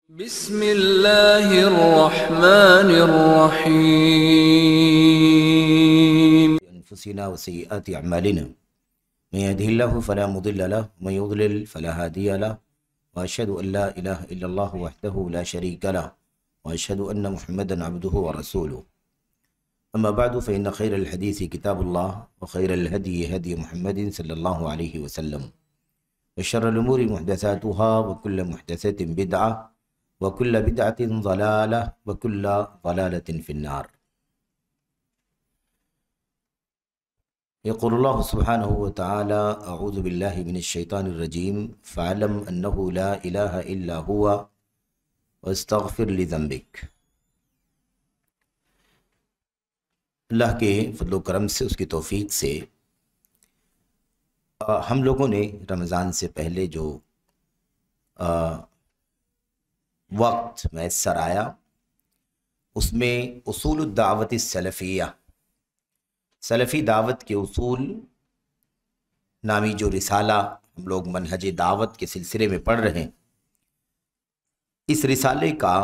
بسم اللہ الرحمن الرحیم أنفسنا وسيئات أعمالنا من يهده الله فلا مضل له ومن يضلل فلا هادي له وأشهد أن لا إله إلا الله وحده لا شريك له وأشهد أن محمدا عبده ورسوله أما بعد فإن خير الحديث كتاب الله وخير الهدي هدي محمد صلى الله عليه وسلم وشر الأمور محدثاتها وكل محدثة بدعة وكل بدعة ضلالة وكل ضلالة في النار. يقول الله سبحانه وتعالى أعوذ بالله من الشيطان الرجيم فاعلم أنه لا إله إلا هو واستغفر لذنبك. اللہ کے فضل و کرم سے، اس کی توفیق سے ہم لوگوں نے رمضان سے پہلے جو وقت میسر آیا اس میں اصول الدعوت السلفیہ، سلفی دعوت کے اصول نامی جو رسالہ ہم لوگ منہج دعوت کے سلسلے میں پڑھ رہے ہیں، اس رسالے کا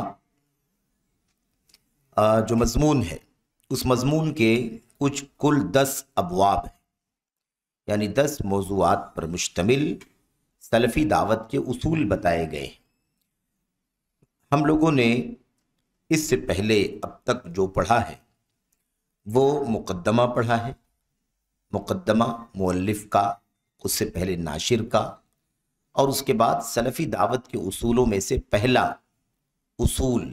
جو مضمون ہے اس مضمون کے کچھ کل 10 ابواب ہیں، یعنی 10 موضوعات پر مشتمل سلفی دعوت کے اصول بتائے گئے ہیں۔ ہم لوگوں نے اس سے پہلے اب تک جو پڑھا ہے وہ مقدمہ پڑھا ہے، مقدمہ مؤلف کا، اس سے پہلے ناشر کا، اور اس کے بعد سلفی دعوت کے اصولوں میں سے پہلا اصول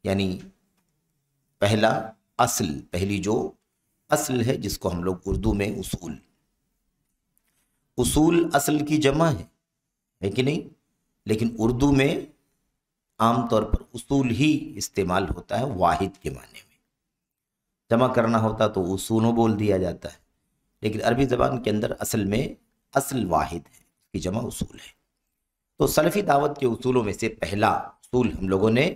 یعنی پہلا اصل، پہلی جو اصل ہے جس کو ہم لوگ اردو میں اصول اصل کی جمع ہے کہ نہیں، لیکن اردو میں عام طور پر اصول ہی استعمال ہوتا ہے واحد کے معنی میں، جمع کرنا ہوتا تو اصولوں بول دیا جاتا ہے، لیکن عربی زبان کے اندر اصل میں اصل واحد ہے، اس کی جمع اصول ہے۔ تو سلفی دعوت کے اصولوں میں سے پہلا اصول ہم لوگوں نے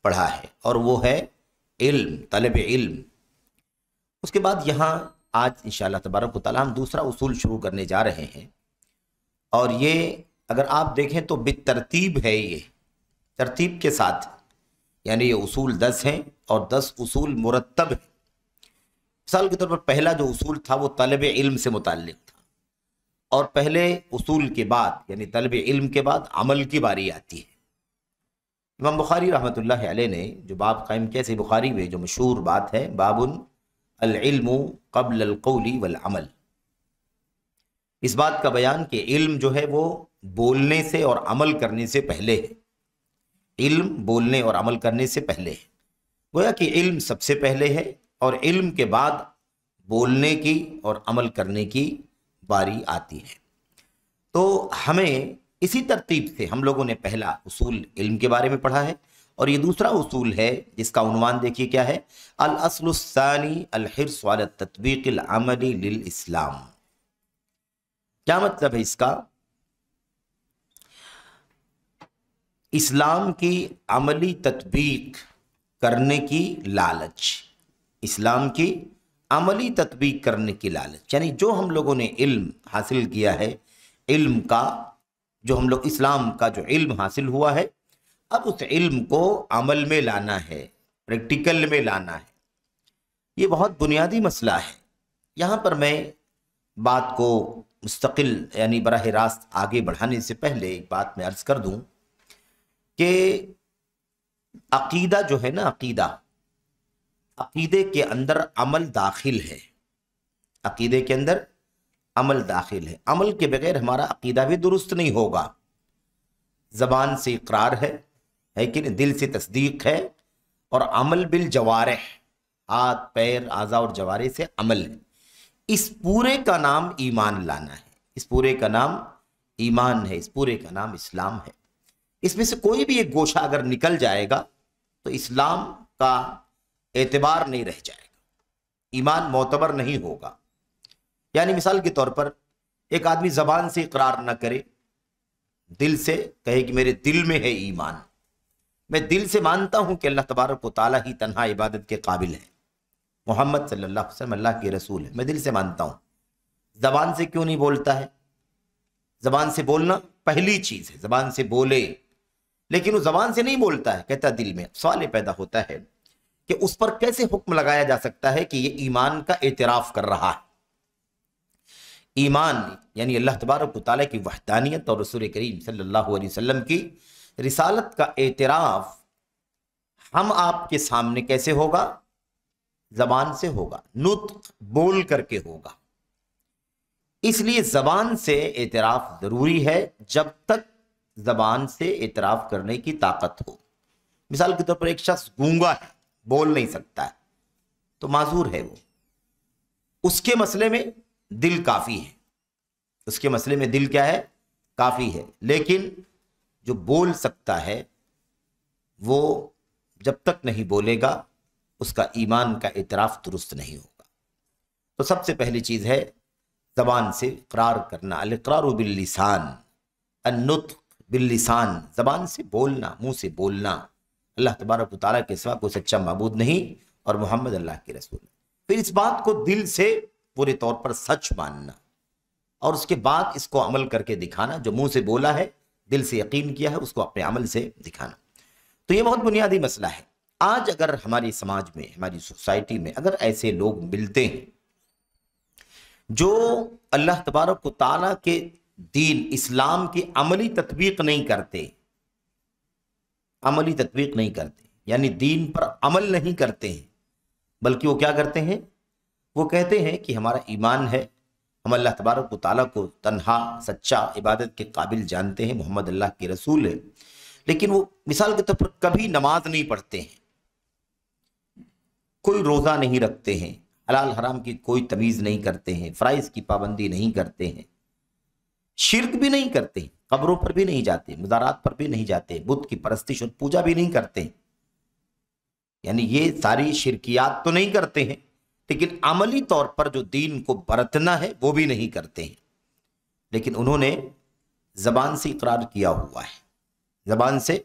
پڑھا ہے اور وہ ہے علم، طلب علم۔ اس کے بعد یہاں آج انشاءاللہ تبارک و تعالیٰ ہم دوسرا اصول شروع کرنے جا رہے ہیں، اور یہ اگر آپ دیکھیں تو بالترتیب ہے، یہ ترتیب کے ساتھ، یعنی یہ اصول 10 ہیں اور 10 اصول مرتب ہیں۔ مثال کے طور پر پہلا جو اصول تھا وہ طلب علم سے متعلق تھا، اور پہلے اصول کے بعد یعنی طلب علم کے بعد عمل کی باری آتی ہے۔ امام بخاری رحمۃ اللہ علیہ نے جو باب قائم کیا، صحیح بخاری میں جو مشہور بات ہے، باب العلم قبل القول والعمل، اس بات کا بیان کہ علم جو ہے وہ بولنے سے اور عمل کرنے سے پہلے ہے، علم بولنے اور عمل کرنے سے پہلے ہے، گویا کہ علم سب سے پہلے ہے اور علم کے بعد بولنے کی اور عمل کرنے کی باری آتی ہے۔ تو ہمیں اسی ترتیب سے ہم لوگوں نے پہلا اصول علم کے بارے میں پڑھا ہے، اور یہ دوسرا اصول ہے جس کا عنوان دیکھیے کیا ہے، الاصل الثانی الحرص علی التطبیق العملی للاسلام۔ کیا مطلب ہے اس کا؟ اسلام کی عملی تطبیق کرنے کی لالچ، اسلام کی عملی تطبیق کرنے کی لالچ، یعنی جو ہم لوگوں نے علم حاصل کیا ہے، علم کا جو ہم لوگ اسلام کا جو علم حاصل ہوا ہے، اب اس علم کو عمل میں لانا ہے، پریکٹیکل میں لانا ہے۔ یہ بہت بنیادی مسئلہ ہے۔ یہاں پر میں بات کو مستقل یعنی براہ راست آگے بڑھانے سے پہلے ایک بات میں عرض کر دوں کہ عقیدہ جو ہے نا، عقیدے کے اندر عمل داخل ہے، عقیدے کے اندر عمل داخل ہے۔ عمل کے بغیر ہمارا عقیدہ بھی درست نہیں ہوگا۔ زبان سے اقرار ہے کہ نہیں، دل سے تصدیق ہے، اور عمل بالجوارح، ہاتھ پیر اعضاء اور جوارح سے عمل ہے۔ اس پورے کا نام ایمان لانا ہے، اس پورے کا نام ایمان ہے، اس پورے کا نام اسلام ہے۔ اس میں سے کوئی بھی ایک گوشہ اگر نکل جائے گا تو اسلام کا اعتبار نہیں رہ جائے گا، ایمان معتبر نہیں ہوگا۔ یعنی مثال کے طور پر ایک آدمی زبان سے اقرار نہ کرے، دل سے کہے کہ میرے دل میں ہے ایمان، میں دل سے مانتا ہوں کہ اللہ تبارک و تعالیٰ ہی تنہا عبادت کے قابل ہے، محمد صلی اللہ علیہ وسلم اللہ کے رسول ہے، میں دل سے مانتا ہوں، زبان سے کیوں نہیں بولتا ہے؟ زبان سے بولنا پہلی چیز ہے، زبان سے بولے، لیکن وہ زبان سے نہیں بولتا ہے، کہتا دل میں۔ سوال یہ پیدا ہوتا ہے کہ اس پر کیسے حکم لگایا جا سکتا ہے کہ یہ ایمان کا اعتراف کر رہا ہے؟ ایمان یعنی اللہ تبارک و تعالیٰ کی وحدانیت اور رسول کریم صلی اللہ علیہ وسلم کی رسالت کا اعتراف ہم آپ کے سامنے کیسے ہوگا؟ زبان سے ہوگا، نطق بول کر کے ہوگا۔ اس لیے زبان سے اعتراف ضروری ہے جب تک زبان سے اعتراف کرنے کی طاقت ہو۔ مثال کے طور پر ایک شخص گونگا ہے، بول نہیں سکتا ہے، تو معذور ہے وہ، اس کے مسئلے میں دل کافی ہے، اس کے مسئلے میں دل کیا ہے؟ کافی ہے۔ لیکن جو بول سکتا ہے وہ جب تک نہیں بولے گا اس کا ایمان کا اعتراف درست نہیں ہوگا۔ تو سب سے پہلی چیز ہے زبان سے اقرار کرنا، الاقرار باللسان، النطق باللسان، زبان سے بولنا، منہ سے بولنا اللہ تبارک و تعالیٰ کے سوا کوئی سچا معبود نہیں اور محمد اللہ کے رسول۔ پھر اس بات کو دل سے پورے طور پر سچ ماننا اور اس کے بعد اس کو عمل کر کے دکھانا، جو منہ سے بولا ہے، دل سے یقین کیا ہے، اس کو اپنے عمل سے دکھانا۔ تو یہ بہت بنیادی مسئلہ ہے۔ آج اگر ہماری سماج میں، ہماری سوسائٹی میں اگر ایسے لوگ ملتے ہیں جو اللہ تبارک و تعالیٰ کے دین اسلام کی عملی تطبیق نہیں کرتے، عملی تطبیق نہیں کرتے یعنی دین پر عمل نہیں کرتے ہیں، بلکہ وہ کیا کرتے ہیں؟ وہ کہتے ہیں کہ ہمارا ایمان ہے، ہم اللہ تبارک و تعالیٰ کو تنہا سچا عبادت کے قابل جانتے ہیں، محمد اللہ کے رسول ہے، لیکن وہ مثال کے طور پر کبھی نماز نہیں پڑھتے ہیں، کوئی روزہ نہیں رکھتے ہیں، حلال حرام کی کوئی تمیز نہیں کرتے ہیں، فرائض کی پابندی نہیں کرتے ہیں، شرک بھی نہیں کرتے ہیں، قبروں پر بھی نہیں جاتے، مزارات پر بھی نہیں جاتے، بت کی پرستش اور پوجا بھی نہیں کرتے، یعنی یہ ساری شرکیات تو نہیں کرتے ہیں، لیکن عملی طور پر جو دین کو برتنا ہے وہ بھی نہیں کرتے ہیں۔ لیکن انہوں نے زبان سے اقرار کیا ہوا ہے، زبان سے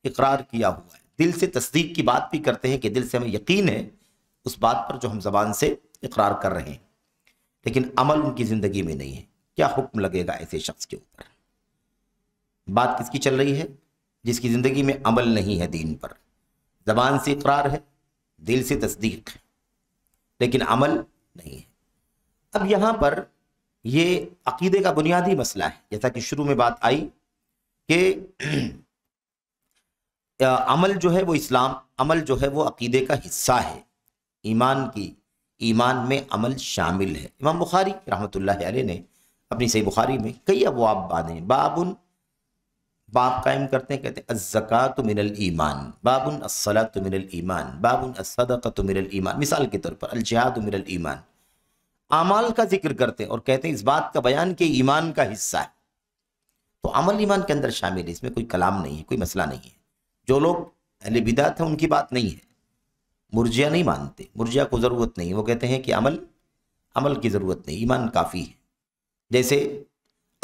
اقرار کیا ہوا ہے، دل سے تصدیق کی بات بھی کرتے ہیں کہ دل سے ہمیں یقین ہے اس بات پر جو ہم زبان سے اقرار کر رہے ہیں، لیکن عمل ان کی زندگی میں نہیں ہے۔ کیا حکم لگے گا ایسے شخص کے اوپر؟ بات کس کی چل رہی ہے؟ جس کی زندگی میں عمل نہیں ہے دین پر، زبان سے اقرار ہے، دل سے تصدیق ہے، لیکن عمل نہیں ہے۔ اب یہاں پر یہ عقیدے کا بنیادی مسئلہ ہے، جیسا کہ شروع میں بات آئی کہ عمل جو ہے وہ اسلام، عمل جو ہے وہ عقیدے کا حصہ ہے، ایمان میں عمل شامل ہے۔ امام بخاری رحمۃ اللہ علیہ نے اپنی صحیح بخاری میں کئی ابواب باندھے، باب قائم کرتے ہیں، کہتے ہیں الزکاۃ من الایمان، باب الصلاۃ من الایمان، باب الصدقۃ من الایمان، مثال کے طور پر الجہاد من الایمان، اعمال کا ذکر کرتے ہیں اور کہتے ہیں اس بات کا بیان کہ ایمان کا حصہ ہے۔ تو عمل ایمان کے اندر شامل ہے، اس میں کوئی کلام نہیں ہے، کوئی مسئلہ نہیں ہے۔ جو لوگ اہل بدعت ہیں ان کی بات نہیں ہے، مرجیہ نہیں مانتے، مرجیہ کو ضرورت نہیں، وہ کہتے ہیں کہ عمل کی ضرورت نہیں، ایمان کافی ہے۔ جیسے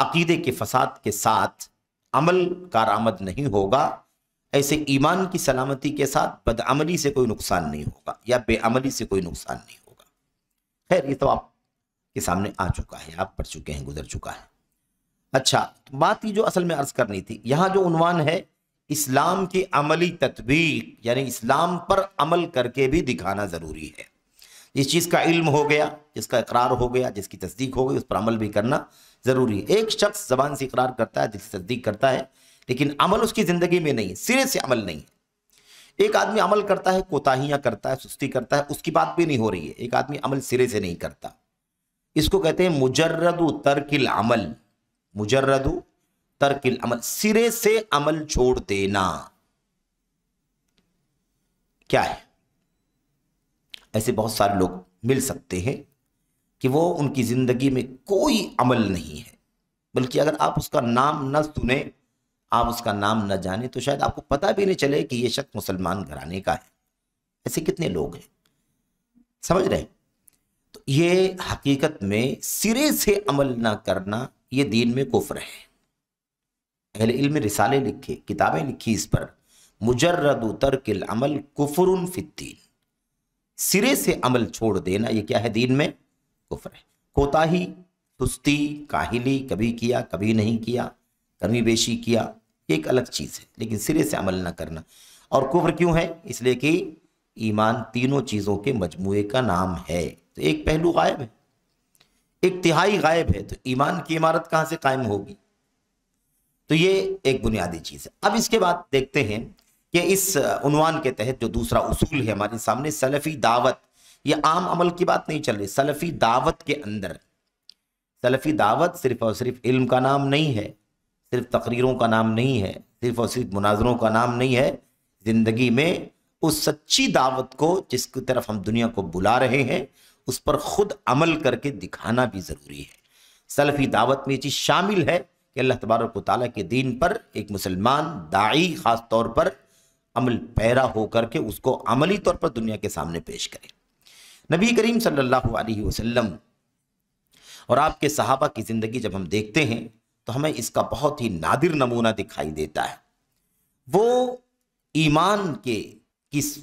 عقیدے کے فساد کے ساتھ عمل کارآمد نہیں ہوگا، ایسے ایمان کی سلامتی کے ساتھ بدعملی سے کوئی نقصان نہیں ہوگا یا بے عملی سے کوئی نقصان نہیں ہوگا۔ خیر یہ تو آپ کے سامنے آ چکا ہے، آپ پڑھ چکے ہیں، گزر چکا ہے۔ اچھا، بات کی جو اصل میں عرض کرنی تھی، یہاں جو عنوان ہے اسلام کی عملی تطبیق، یعنی اسلام پر عمل کر کے بھی دکھانا ضروری ہے۔ جس چیز کا علم ہو گیا، جس کا اقرار ہو گیا، جس کی تصدیق ہو گئی، اس پر عمل بھی کرنا ضروری ہے۔ ایک شخص زبان سے اقرار کرتا ہے، دل سے تصدیق کرتا ہے، لیکن عمل اس کی زندگی میں نہیں، سرے سے عمل نہیں ہے۔ ایک آدمی عمل کرتا ہے، کوتاہیاں کرتا ہے، سستی کرتا ہے، اس کی بات بھی نہیں ہو رہی ہے۔ ایک آدمی عمل سرے سے نہیں کرتا، اس کو کہتے ہیں مجرد ترک العمل، مجرد ترک العمل، سرے سے عمل چھوڑ دینا۔ کیا ہے؟ ایسے بہت سارے لوگ مل سکتے ہیں کہ وہ ان کی زندگی میں کوئی عمل نہیں ہے، بلکہ اگر آپ اس کا نام نہ سنیں، آپ اس کا نام نہ جانیں، تو شاید آپ کو پتہ بھی نہیں چلے کہ یہ شخص مسلمان گھرانے کا ہے۔ ایسے کتنے لوگ ہیں، سمجھ رہے ہیں؟ تو یہ حقیقت میں سرے سے عمل نہ کرنا یہ دین میں کفر ہے۔ اہل علم رسالے لکھے، کتابیں لکھی اس پر، مجرد ترک العمل کفر فی الدین، سرے سے عمل چھوڑ دینا یہ کیا ہے؟ دین میں کفر ہے۔ کوتاہی، سستی، کاہلی، کبھی کیا کبھی نہیں کیا، کمی بیشی کیا، یہ ایک الگ چیز ہے، لیکن سرے سے عمل نہ کرنا۔ اور کفر کیوں ہے؟ اس لیے کہ ایمان تینوں چیزوں کے مجموعے کا نام ہے، تو ایک پہلو غائب ہے، ایک تہائی غائب ہے، تو ایمان کی عمارت کہاں سے قائم ہوگی؟ تو یہ ایک بنیادی چیز ہے۔ اب اس کے بعد دیکھتے ہیں کہ اس عنوان کے تحت جو دوسرا اصول ہے ہمارے سامنے، سلفی دعوت، یہ عام عمل کی بات نہیں چل رہی، سلفی دعوت کے اندر، سلفی دعوت صرف اور صرف علم کا نام نہیں ہے، صرف تقریروں کا نام نہیں ہے، صرف اور صرف مناظروں کا نام نہیں ہے، زندگی میں اس سچی دعوت کو جس کی طرف ہم دنیا کو بلا رہے ہیں اس پر خود عمل کر کے دکھانا بھی ضروری ہے۔ سلفی دعوت میں یہ چیز شامل ہے کہ اللہ تبارک و تعالیٰ کے دین پر ایک مسلمان داعی خاص طور پر عمل پیرا ہو کر کے اس کو عملی طور پر دنیا کے سامنے پیش کرے۔ نبی کریم صلی اللہ علیہ وسلم اور آپ کے صحابہ کی زندگی جب ہم دیکھتے ہیں تو ہمیں اس کا بہت ہی نادر نمونہ دکھائی دیتا ہے۔ وہ ایمان کی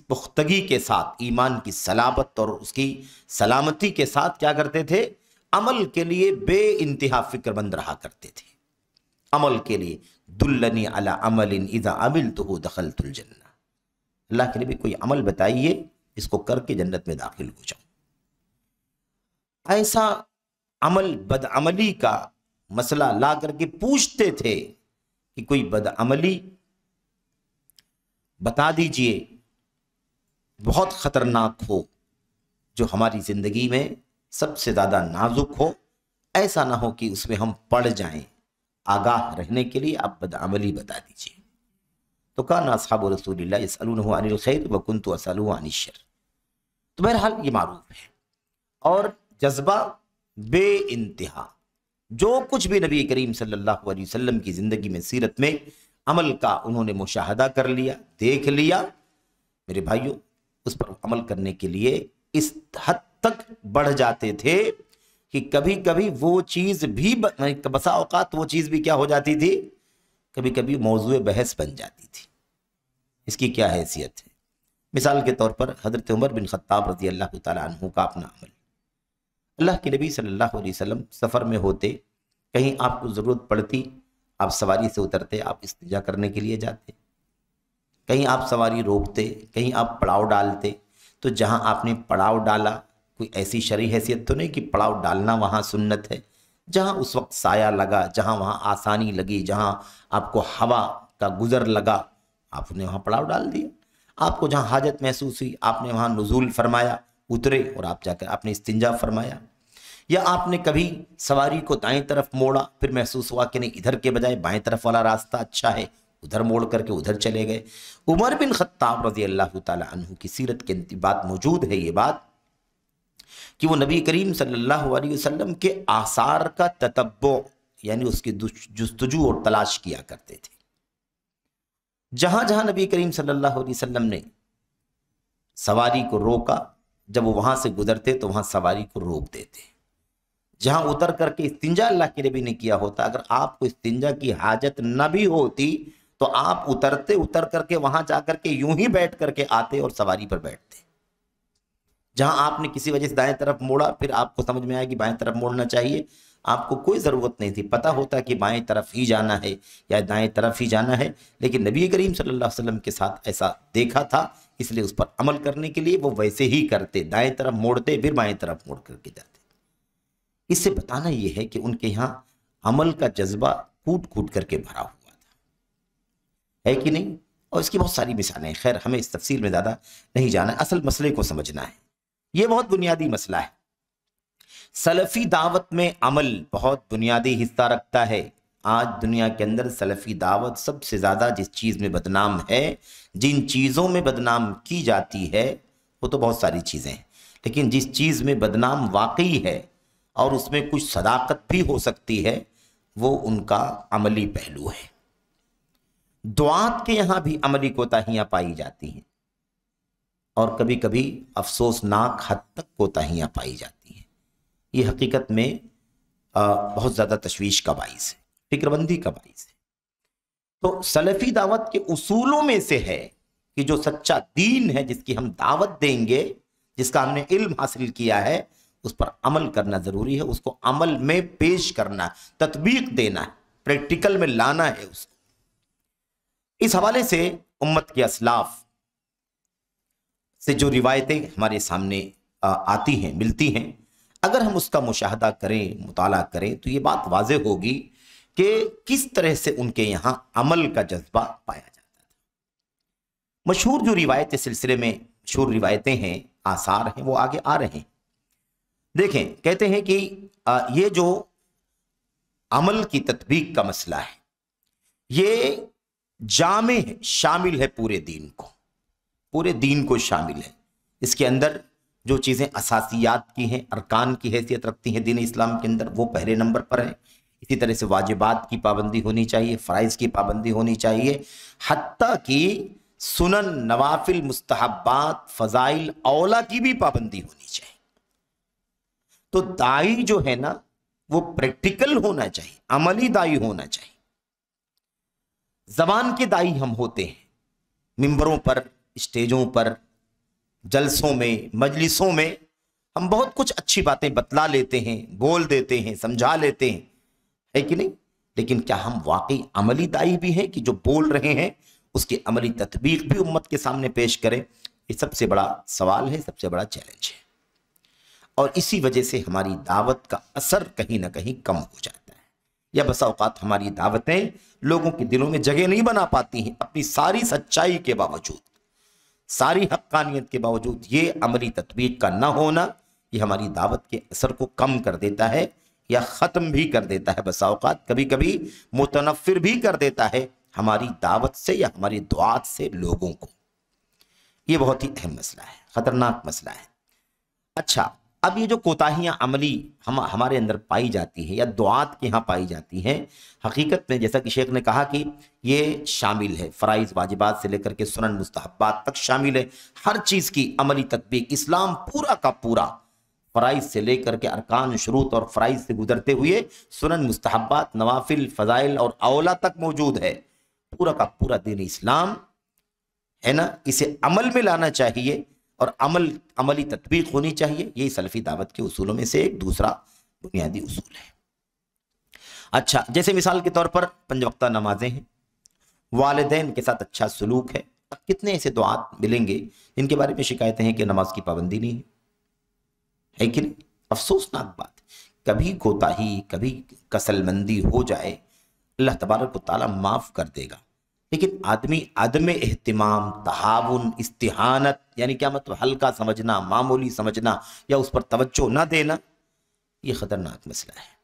پختگی کے ساتھ، ایمان کی صلابت اور اس کی سلامتی کے ساتھ کیا کرتے تھے؟ عمل کے لیے بے انتہا فکر مند رہا کرتے تھے۔ عمل کے لیے دلنی علی عمل اذا عملتہ دخلت الجنہ، اللہ کے لیے بھی کوئی عمل بتائیے اس کو کر کے جنت میں داخل ہو جاؤں۔ ایسا عمل بدعملی کا مسئلہ لا کر کے پوچھتے تھے کہ کوئی بدعملی بتا دیجئے بہت خطرناک ہو، جو ہماری زندگی میں سب سے زیادہ نازک ہو، ایسا نہ ہو کہ اس میں ہم پڑ جائیں۔ آگاہ رہنے کے لیے آپ بدعملی بتا دیجئے۔ تو کان اصحاب رسول اللہ یسألونہ عن الخیر وکنت اسألہ عن الشر۔ تو بہرحال یہ معروف ہے، اور جذبہ بے انتہا، جو کچھ بھی نبی کریم صلی اللہ علیہ وسلم کی زندگی میں، سیرت میں عمل کا انہوں نے مشاہدہ کر لیا، دیکھ لیا، میرے بھائیوں اس پر عمل کرنے کے لیے اس حد تک بڑھ جاتے تھے کہ کبھی کبھی وہ چیز بھی بسا اوقات وہ چیز بھی کیا ہو جاتی تھی، کبھی کبھی موضوع بحث بن جاتی تھی۔ اس کی کیا حیثیت ہے؟ مثال کے طور پر حضرت عمر بن خطاب رضی اللہ تعالیٰ عنہ کا اپنا عمل، اللہ کے نبی صلی اللہ علیہ وسلم سفر میں ہوتے، کہیں آپ کو ضرورت پڑتی، آپ سواری سے اترتے، آپ استنجا کرنے کے لیے جاتے، کہیں آپ سواری روکتے، کہیں آپ پڑاؤ ڈالتے، تو جہاں آپ نے پڑاؤ ڈالا کوئی ایسی شرعی حیثیت تو نہیں کہ پڑاؤ ڈالنا وہاں سنت ہے، جہاں اس وقت سایہ لگا، جہاں وہاں آسانی لگی، جہاں آپ کو ہوا کا گزر لگا، آپ نے وہاں پڑاؤ ڈال دیا۔ آپ کو جہاں حاجت محسوس ہوئی آپ نے وہاں نزول فرمایا، اترے اور آپ جا کر آپ نے استنجا فرمایا۔ یا آپ نے کبھی سواری کو دائیں طرف موڑا، پھر محسوس ہوا کہ نہیں ادھر کے بجائے بائیں طرف والا راستہ اچھا ہے، ادھر موڑ کر کے ادھر چلے گئے۔ عمر بن خطاب رضی اللہ تعالی عنہ کی سیرت کے بات موجود ہے یہ بات کہ وہ نبی کریم صلی اللہ علیہ وسلم کے آثار کا تتبع یعنی اس کی جستجو اور تلاش کیا کرتے تھے۔ جہاں جہاں نبی کریم صلی اللہ علیہ وسلم نے سواری کو روکا، جب وہ وہاں سے گزرتے تو وہاں سواری کو روک دیتے۔ جہاں اتر کر کے استنجا اللہ کے نبی نے کیا ہوتا، اگر آپ کو استنجا کی حاجت نہ بھی ہوتی تو آپ اتر کر کے وہاں جا کر کے یوں ہی بیٹھ کر کے آتے اور سواری پر بیٹھتے۔ جہاں آپ نے کسی وجہ سے دائیں طرف موڑا، پھر آپ کو سمجھ میں آیا کہ بائیں طرف موڑنا چاہیے، آپ کو کوئی ضرورت نہیں تھی، پتہ ہوتا کہ بائیں طرف ہی جانا ہے یا دائیں طرف ہی جانا ہے، لیکن نبی کریم صلی اللہ علیہ وسلم کے ساتھ ایسا دیکھا تھا، اس لیے اس پر عمل کرنے کے لیے وہ ویسے ہی کرتے، دائیں طرف موڑتے پھر بائیں طرف موڑ کر کے جاتے۔ اس سے بتانا یہ ہے کہ ان کے یہاں عمل کا جذبہ کوٹ کوٹ کر کے بھرا ہوا تھا، ہے کہ نہیں؟ اور اس کی بہت ساری مثالیں ہیں، خیر ہمیں اس تفصیل میں زیادہ نہیں جانا ہے، اصل مسئلے کو سمجھنا ہے، یہ بہت بنیادی مسئلہ ہے۔ سلفی دعوت میں عمل بہت بنیادی حصہ رکھتا ہے۔ آج دنیا کے اندر سلفی دعوت سب سے زیادہ جس چیز میں بدنام ہے، جن چیزوں میں بدنام کی جاتی ہے وہ تو بہت ساری چیزیں ہیں، لیکن جس چیز میں بدنام واقعی ہے اور اس میں کچھ صداقت بھی ہو سکتی ہے وہ ان کا عملی پہلو ہے۔ دعات کے یہاں بھی عملی کوتاہیاں پائی جاتی ہیں اور کبھی کبھی افسوسناک حد تک کوتاہیاں پائی جاتی ہیں۔ یہ حقیقت میں بہت زیادہ تشویش کا باعث ہے، فکر بندی کا باعث ہے۔ تو سلفی دعوت کے اصولوں میں سے ہے کہ جو سچا دین ہے، جس کی ہم دعوت دیں گے، جس کا ہم نے علم حاصل کیا ہے، اس پر عمل کرنا ضروری ہے، اس کو عمل میں پیش کرنا، تطبیق دینا ہے، پریکٹیکل میں لانا ہے اس کو۔ اس حوالے سے امت کے اسلاف سے جو روایتیں ہمارے سامنے آتی ہیں، ملتی ہیں، اگر ہم اس کا مشاہدہ کریں، مطالعہ کریں، تو یہ بات واضح ہوگی کہ کس طرح سے ان کے یہاں عمل کا جذبہ پایا جاتا ہے۔ مشہور جو روایت اس سلسلے میں مشہور روایتیں ہیں، آثار ہیں، وہ آگے آ رہے ہیں۔ دیکھیں، کہتے ہیں کہ یہ جو عمل کی تطبیق کا مسئلہ ہے، یہ جامع ہے، شامل ہے پورے دین کو شامل ہے۔ اس کے اندر جو چیزیں اساسیات کی ہیں، ارکان کی حیثیت رکھتی ہیں دین اسلام کے اندر، وہ پہلے نمبر پر ہیں۔ اسی طرح سے واجبات کی پابندی ہونی چاہیے، فرائض کی پابندی ہونی چاہیے، حتیٰ کہ سنن، نوافل، مستحبات، فضائل، اولا کی بھی پابندی ہونی چاہیے۔ تو دائی جو ہے نا، وہ پریکٹیکل ہونا چاہیے، عملی دائی ہونا چاہیے۔ زبان کے دائی ہم ہوتے ہیں، ممبروں پر، اسٹیجوں پر، جلسوں میں، مجلسوں میں ہم بہت کچھ اچھی باتیں بتلا لیتے ہیں، بول دیتے ہیں، سمجھا لیتے ہیں، ہے کہ نہیں؟ لیکن کیا ہم واقعی عملی دائی بھی ہیں کہ جو بول رہے ہیں اس کی عملی تطبیق بھی امت کے سامنے پیش کریں؟ یہ سب سے بڑا سوال ہے، سب سے بڑا چیلنج ہے، اور اسی وجہ سے ہماری دعوت کا اثر کہیں نہ کہیں کم ہو جاتا ہے، یا بسا اوقات ہماری دعوتیں لوگوں کے دلوں میں جگہ نہیں بنا پاتی ہیں، اپنی ساری سچائی کے باوجود، ساری حقانیت کے باوجود۔ یہ عملی تطبیق کا نہ ہونا، یہ ہماری دعوت کے اثر کو کم کر دیتا ہے، یا ختم بھی کر دیتا ہے، بسا اوقات کبھی کبھی متنفر بھی کر دیتا ہے ہماری دعوت سے یا ہماری دعات سے لوگوں کو۔ یہ بہت ہی اہم مسئلہ ہے، خطرناک مسئلہ ہے۔ اچھا، اب یہ جو کوتاہیاں عملی ہمارے اندر پائی جاتی ہیں یا دعات کے ہاں پائی جاتی ہیں، حقیقت میں جیسا کہ شیخ نے کہا کہ یہ شامل ہے، فرائض واجبات سے لے کر کے سنن مستحبات تک شامل ہے، ہر چیز کی عملی تطبیق۔ اسلام پورا کا پورا فرائض سے لے کر کے ارکان، شروط اور فرائض سے گزرتے ہوئے سنن، مستحبات، نوافل، فضائل اور اولا تک موجود ہے۔ پورا کا پورا دین اسلام ہے نا، اسے عمل میں لانا چاہیے اور عملی تطبیق ہونی چاہیے۔ یہی سلفی دعوت کے اصولوں میں سے ایک دوسرا بنیادی اصول ہے۔ اچھا، جیسے مثال کے طور پر 5 وقتہ نمازیں ہیں، والدین کے ساتھ اچھا سلوک ہے۔ اب کتنے ایسے دعات ملیں گے جن کے بارے میں شکایتیں ہیں کہ نماز کی پابندی نہیں ہے کہ نہیں؟ افسوسناک بات، کبھی کوتاہی، کبھی کسل مندی ہو جائے، اللہ تبارک و تعالیٰ معاف کر دے گا، لیکن آدمی عدم اہتمام، تہاون، استہانت، یعنی کیا مطلب، ہلکا سمجھنا، معمولی سمجھنا یا اس پر توجہ نہ دینا، یہ خطرناک مسئلہ ہے۔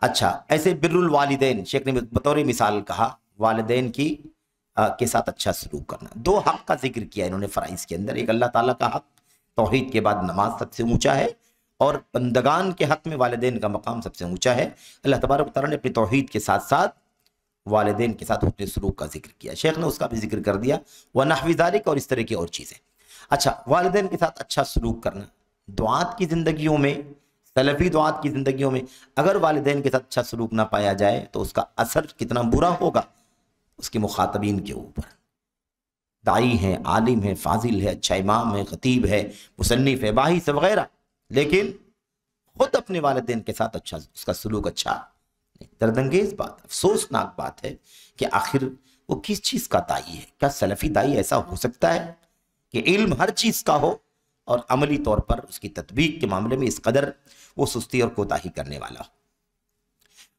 اچھا، ایسے بر الوالدین، شیخ نے بطور مثال کہا والدین کی کے ساتھ اچھا سلوک کرنا۔ 2 حق کا ذکر کیا انہوں نے فرائض کے اندر، ایک اللہ تعالیٰ کا حق، توحید کے بعد نماز سب سے اونچا ہے، اور بندگان کے حق میں والدین کا مقام سب سے اونچا ہے۔ اللہ تبارک و تعالیٰ نے اپنی توحید کے ساتھ ساتھ والدین کے ساتھ حسن سلوک کا ذکر کیا، شیخ نے اس کا بھی ذکر کر دیا، وَنَحْوِ ذَلِكَ، اور اس طرح کی اور چیزیں۔ اچھا، والدین کے ساتھ اچھا سلوک کرنا، دعات کی زندگیوں میں، سلفی دعات کی زندگیوں میں اگر والدین کے ساتھ اچھا سلوک نہ پایا جائے تو اس کا اثر کتنا برا ہوگا اس کے مخاطبین کے اوپر۔ داعی ہیں، عالم ہے، فاضل ہے، اچھا امام ہے، خطیب ہے، مصنف ہے، باحث وغیرہ، لیکن خود اپنے والدین کے ساتھ اچھا، اس کا سلوک اچھا، دردانگیز بات، افسوسناک بات ہے کہ آخر وہ کس چیز کا داعی ہے؟ کیا سلفی داعی ایسا ہو سکتا ہے کہ علم ہر چیز کا ہو اور عملی طور پر اس کی تطبیق کے معاملے میں اس قدر وہ سستی اور کوتاہی کرنے والا ہو؟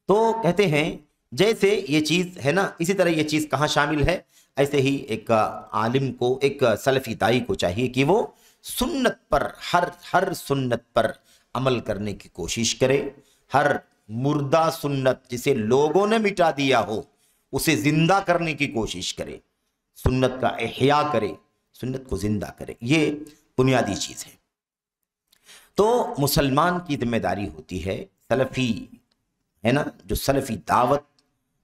تو کہتے ہیں جیسے یہ چیز ہے نا، اسی طرح یہ چیز کہاں شامل ہے؟ ایسے ہی ایک عالم کو، ایک سلفی داعی کو چاہیے کہ وہ سنت پر، ہر سنت پر عمل کرنے کی کوشش کرے، ہر مردہ سنت جسے لوگوں نے مٹا دیا ہو اسے زندہ کرنے کی کوشش کرے، سنت کا احیاء کرے، سنت کو زندہ کرے، یہ بنیادی چیز ہے۔ تو مسلمان کی ذمہ داری ہوتی ہے، سلفی ہے نا، جو سلفی دعوت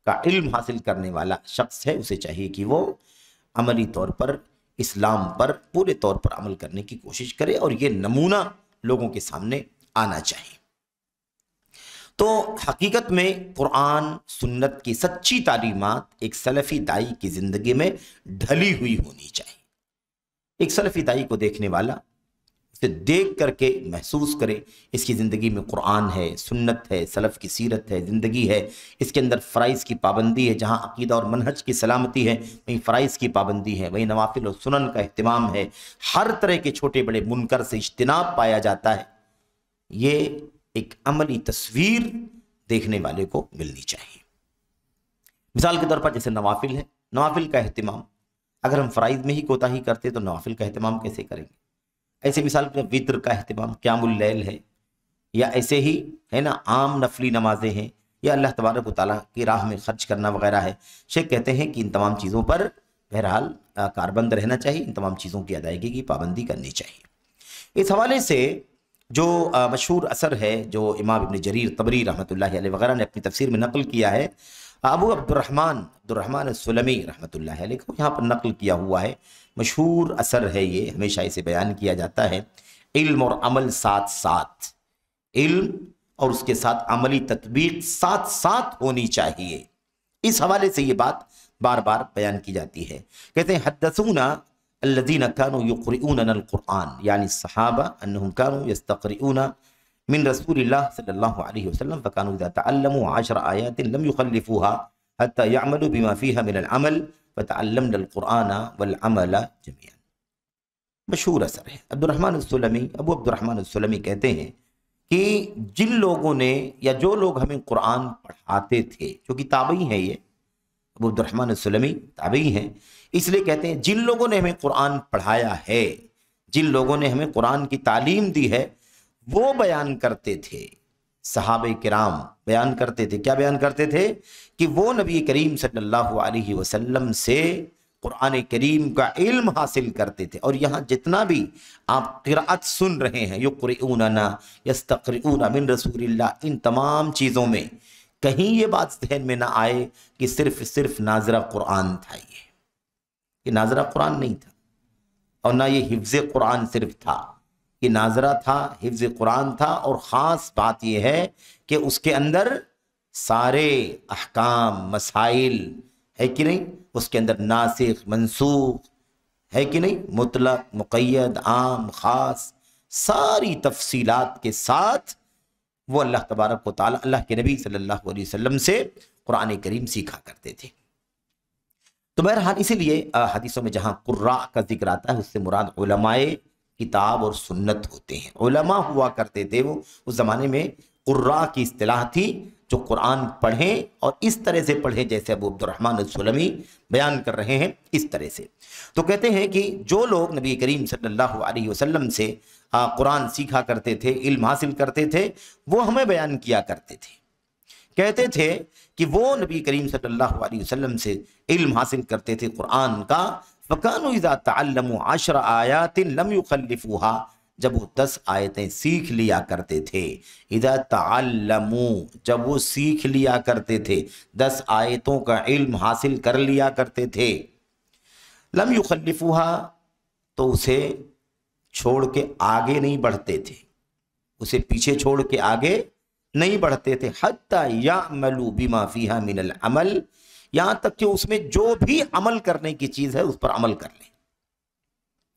کا علم حاصل کرنے والا شخص ہے، اسے چاہیے کہ وہ عملی طور پر اسلام پر پورے طور پر عمل کرنے کی کوشش کرے، اور یہ نمونہ لوگوں کے سامنے آنا چاہیے۔ تو حقیقت میں قرآن سنت کی سچی تعلیمات ایک سلفی داعی کی زندگی میں ڈھلی ہوئی ہونی چاہیے۔ ایک سلفی داعی کو دیکھنے والا اسے دیکھ کر کے محسوس کرے اس کی زندگی میں قرآن ہے، سنت ہے، سلف کی سیرت ہے، زندگی ہے، اس کے اندر فرائض کی پابندی ہے، جہاں عقیدہ اور منہج کی سلامتی ہے وہیں فرائض کی پابندی ہے، وہیں نوافل اور سنن کا اہتمام ہے، ہر طرح کے چھوٹے بڑے منکر سے اجتناب پایا جاتا ہے۔ یہ ایک عملی تصویر دیکھنے والے کو ملنی چاہیے۔ مثال کے طور پر جیسے نوافل ہے، نوافل کا اہتمام، اگر ہم فرائض میں ہی کوتاہی کرتے تو نوافل کا اہتمام کیسے کریں گے؟ ایسے مثال کے وطر کا اہتمام، قیام اللیل ہے، یا ایسے ہی ہے نا عام نفلی نمازیں ہیں، یا اللہ تبارک و تعالیٰ کی راہ میں خرچ کرنا وغیرہ ہے۔ شیخ کہتے ہیں کہ ان تمام چیزوں پر بہرحال کاربند رہنا چاہیے، ان تمام چیزوں کی ادائیگی کی پابندی کرنی چاہیے۔ اس حوالے سے جو مشہور اثر ہے جو امام ابن جریر طبری رحمۃ اللہ علیہ وغیرہ نے اپنی تفسیر میں نقل کیا ہے، ابو عبد الرحمن السلمی رحمۃ اللہ علیہ کو یہاں پر نقل کیا ہوا ہے، مشہور اثر ہے یہ، ہمیشہ اسے بیان کیا جاتا ہے، علم اور عمل ساتھ ساتھ، علم اور اس کے ساتھ عملی تطبیق ساتھ ساتھ ہونی چاہیے۔ اس حوالے سے یہ بات بار بار بیان کی جاتی ہے۔ کہتے ہیں حدثونا الذين كانوا يقرؤوننا القرآن، یعنی صحابہ انہم كانوا يستقرؤون من رسول اللہ صلی اللہ علیہ وسلم فكانوا اذا تعلموا 10 آیات لم يخلفوها حتى يعملوا بما فيها من العمل فتعلمنا القرآن والعمل جميعا۔ مشہور اثر ہے۔ ابو عبد الرحمن السلمی کہتے ہیں کہ جن لوگوں نے یا جو لوگ ہمیں قرآن پڑھاتے تھے، جو کہ تابعی ہیں، یہ ابو عبد الرحمن السلمی تابعی ہیں، اس لیے کہتے ہیں جن لوگوں نے ہمیں قرآن پڑھایا ہے، جن لوگوں نے ہمیں قرآن کی تعلیم دی ہے، وہ بیان کرتے تھے، صحابہ کرام بیان کرتے تھے، کیا بیان کرتے تھے؟ کہ وہ نبی کریم صلی اللہ علیہ وسلم سے قرآن کریم کا علم حاصل کرتے تھے۔ اور یہاں جتنا بھی آپ قرأت سن رہے ہیں، یقرؤوننا، یستقرؤون من رسول اللہ، ان تمام چیزوں میں کہیں یہ بات ذہن میں نہ آئے کہ صرف ناظرہ قرآن تھا، یہ ناظرہ قرآن نہیں تھا، اور نہ یہ حفظ قرآن صرف تھا، یہ ناظرہ تھا، حفظ قرآن تھا، اور خاص بات یہ ہے کہ اس کے اندر سارے احکام مسائل ہے کہ نہیں، اس کے اندر ناسخ منسوخ ہے کہ نہیں، مطلق مقید عام خاص ساری تفصیلات کے ساتھ وہ اللہ تبارک و تعالی اللہ کے نبی صلی اللہ علیہ وسلم سے قرآن کریم سیکھا کرتے تھے۔ تو بہرحال اسی لیے حدیثوں میں جہاں قراء کا ذکر آتا ہے اس سے مراد علماء کتاب اور سنت ہوتے ہیں، علماء ہوا کرتے تھے وہ، اس زمانے میں قراء کی اصطلاح تھی جو قرآن پڑھیں اور اس طرح سے پڑھیں جیسے ابو عبد الرحمن السلمی بیان کر رہے ہیں، اس طرح سے۔ تو کہتے ہیں کہ جو لوگ نبی کریم صلی اللہ علیہ وسلم سے قرآن سیکھا کرتے تھے، علم حاصل کرتے تھے، وہ ہمیں بیان کیا کرتے تھے، کہتے تھے کہ وہ نبی کریم صلی اللہ علیہ وسلم سے علم حاصل کرتے تھے قرآن کا، فَكَانُوا إِذَا تَعَلَّمُوا 10 آیات لَمْ يُخَلِّفُوهَا، جب وہ 10 آیتیں سیکھ لیا کرتے تھے، اذا تعلموا، جب وہ سیکھ لیا کرتے تھے، 10 آیتوں کا علم حاصل کر لیا کرتے تھے، لم یخلفوها، تو اسے چھوڑ کے آگے نہیں بڑھتے تھے، اسے پیچھے چھوڑ کے آگے نہیں بڑھتے تھے، حتی یعملوا بما فیہا من العمل، یہاں تک کہ اس میں جو بھی عمل کرنے کی چیز ہے اس پر عمل کر لیں،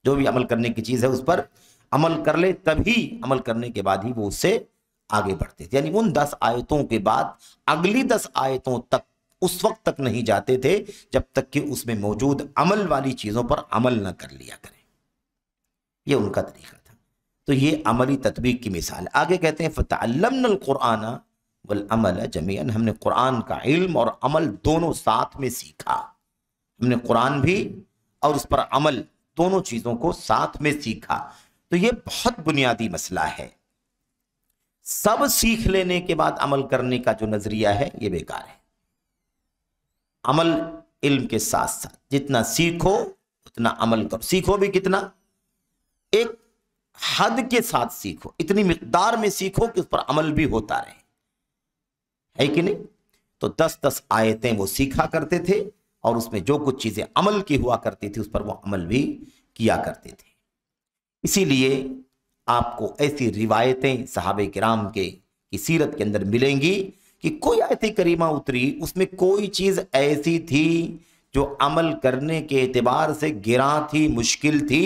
جو بھی عمل کرنے کی چیز ہے اس پر عمل کر لے، تبھی عمل کرنے کے بعد ہی وہ اس سے آگے بڑھتے تھے۔ یعنی ان 10 آیتوں کے بعد اگلی 10 آیتوں تک اس وقت تک نہیں جاتے تھے جب تک کہ اس میں موجود عمل والی چیزوں پر عمل نہ کر لیا کریں، یہ ان کا طریقہ تھا۔ تو یہ عملی تطبیق کی مثال۔ آگے کہتے ہیں فَتَعَلَّمْنَا الْقُرْآنَ وَالْعَمَلَ جَمِيعًا، ہم نے قرآن کا علم اور عمل دونوں ساتھ میں سیکھا، ہم نے قرآن بھی اور اس پر عمل دونوں چیزوں کو ساتھ میں سیکھا۔ تو یہ بہت بنیادی مسئلہ ہے، سب سیکھ لینے کے بعد عمل کرنے کا جو نظریہ ہے یہ بیکار ہے۔ عمل علم کے ساتھ ساتھ جتنا سیکھو اتنا عمل کرو، سیکھو بھی کتنا، ایک حد کے ساتھ سیکھو، اتنی مقدار میں سیکھو کہ اس پر عمل بھی ہوتا رہے، ہے کہ نہیں؟ تو 10 آیتیں وہ سیکھا کرتے تھے اور اس میں جو کچھ چیزیں عمل کی ہوا کرتی تھی اس پر وہ عمل بھی کیا کرتے تھے۔ اسی لیے آپ کو ایسی روایتیں صحابہ کرام کی سیرت کے اندر ملیں گی کہ کوئی آیت کریمہ اتری اس میں کوئی چیز ایسی تھی جو عمل کرنے کے اعتبار سے گراں تھی، مشکل تھی،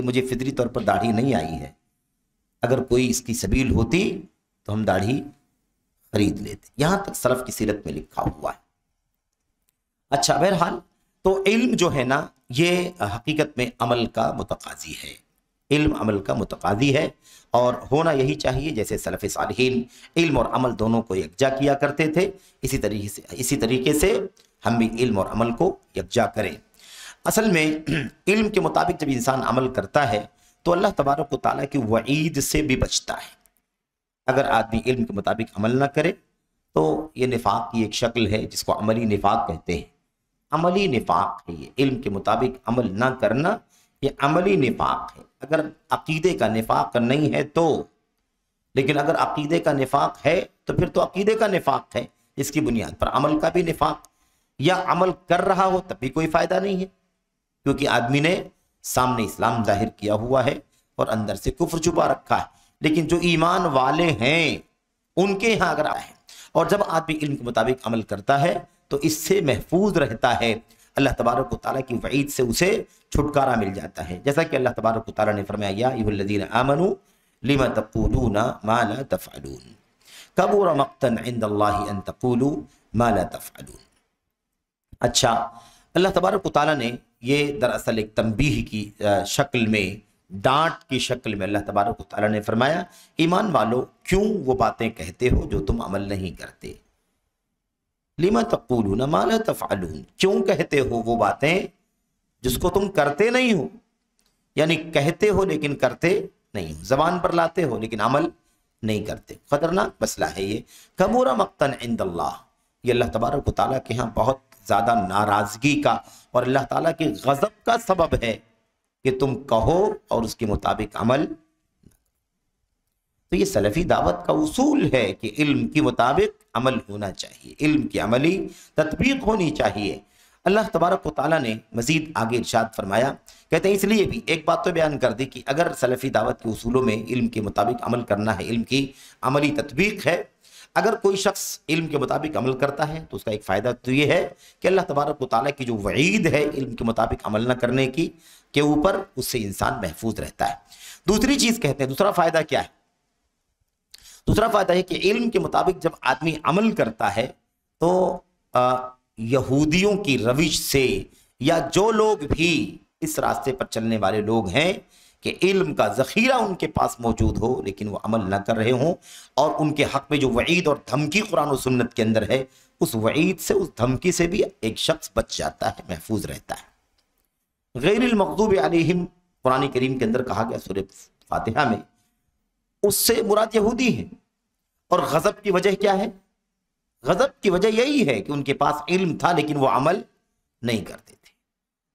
کہ مجھے فطری طور پر داڑھی نہیں آئی ہے، اگر کوئی اس کی سبیل ہوتی تو ہم داڑھی خرید لیتے. یہاں تک سلف کی سیرت میں لکھا ہوا ہے. اچھا، بہرحال تو علم جو ہے نا یہ حقیقت میں عمل کا متقاضی ہے. علم عمل کا متقاضی ہے، اور ہونا یہی چاہیے جیسے سلف صالحین علم اور عمل دونوں کو یکجا کیا کرتے تھے، اسی طریقے سے ہم بھی علم اور عمل کو یکجا کریں. اصل میں علم کے مطابق جب انسان عمل کرتا ہے تو اللہ تبارک و تعالیٰ کی وعید سے بھی بچتا ہے. اگر آدمی علم کے مطابق عمل نہ کرے تو یہ نفاق کی ایک شکل ہے جس کو عملی نفاق کہتے ہیں. عملی نفاق ہے یہ، علم کے مطابق عمل نہ کرنا یہ عملی نفاق ہے. اگر عقیدے کا نفاق نہیں ہے تو، لیکن اگر عقیدے کا نفاق ہے تو پھر تو عقیدے کا نفاق ہے، اس کی بنیاد پر عمل کا بھی نفاق، یا عمل کر رہا ہو تب بھی کوئی فائدہ نہیں ہے، کیونکہ آدمی نے سامنے اسلام ظاہر کیا ہوا ہے اور اندر سے کفر چھپا رکھا ہے. لیکن جو ایمان والے ہیں ان کے یہاں اگر آئے، اور جب آدمی علم کے مطابق عمل کرتا ہے تو اس سے محفوظ رہتا ہے، اللہ تبارک و تعالیٰ کی وعید سے اسے چھٹکارا مل جاتا ہے. جیسا کہ اللہ تبارک و تعالیٰ نے فرمایا یا ایھا الذین آمنوا لم تقولون ما لا تفعلون کبر مقتا عند اللہ ان تقولوا ما لا تفعلون. اچھا، اللہ تبارک و تعالیٰ نے یہ دراصل ایک تنبیہ کی شکل میں، ڈانٹ کی شکل میں اللہ تبارک و تعالیٰ نے فرمایا ایمان والو کیوں وہ باتیں کہتے ہو جو تم عمل نہیں کرتے. لما تقولون ما لا تفعلون، کیوں کہتے ہو وہ باتیں جس کو تم کرتے نہیں ہو، یعنی کہتے ہو لیکن کرتے نہیں ہو، زبان پر لاتے ہو لیکن عمل نہیں کرتے. خطرناک مسئلہ ہے یہ. کبر مقتا عند اللہ، یہ اللہ تبارک و تعالیٰ کے ہاں بہت زیادہ ناراضگی کا اور اللہ تعالیٰ کے غضب کا سبب ہے کہ تم کہو اور اس کے مطابق عمل. تو یہ سلفی دعوت کا اصول ہے کہ علم کے مطابق عمل ہونا چاہیے، علم کی عملی تطبیق ہونی چاہیے. اللہ تبارک و تعالیٰ نے مزید آگے ارشاد فرمایا، کہتے ہیں اس لیے بھی ایک بات تو بیان کر دی کہ اگر سلفی دعوت کے اصولوں میں علم کے مطابق عمل کرنا ہے، علم کی عملی تطبیق ہے، اگر کوئی شخص علم کے مطابق عمل کرتا ہے تو اس کا ایک فائدہ تو یہ ہے کہ اللہ تبارک و تعالیٰ کی جو وعید ہے علم کے مطابق عمل نہ کرنے کی کے اوپر، اس سے انسان محفوظ رہتا ہے. دوسری چیز کہتے ہیں، دوسرا فائدہ کیا ہے؟ دوسرا فائدہ ہے کہ علم کے مطابق جب آدمی عمل کرتا ہے تو یہودیوں کی روش سے، یا جو لوگ بھی اس راستے پر چلنے والے لوگ ہیں کہ علم کا ذخیرہ ان کے پاس موجود ہو لیکن وہ عمل نہ کر رہے ہوں، اور ان کے حق میں جو وعید اور دھمکی قرآن و سنت کے اندر ہے، اس وعید سے، اس دھمکی سے بھی ایک شخص بچ جاتا ہے، محفوظ رہتا ہے. غیر المغضوب علیہم قرآن کریم کے اندر کہا گیا سورہ فاتحہ میں، اس سے مراد یہودی ہیں. اور غضب کی وجہ کیا ہے؟ غضب کی وجہ یہی ہے کہ ان کے پاس علم تھا لیکن وہ عمل نہیں کرتے تھے.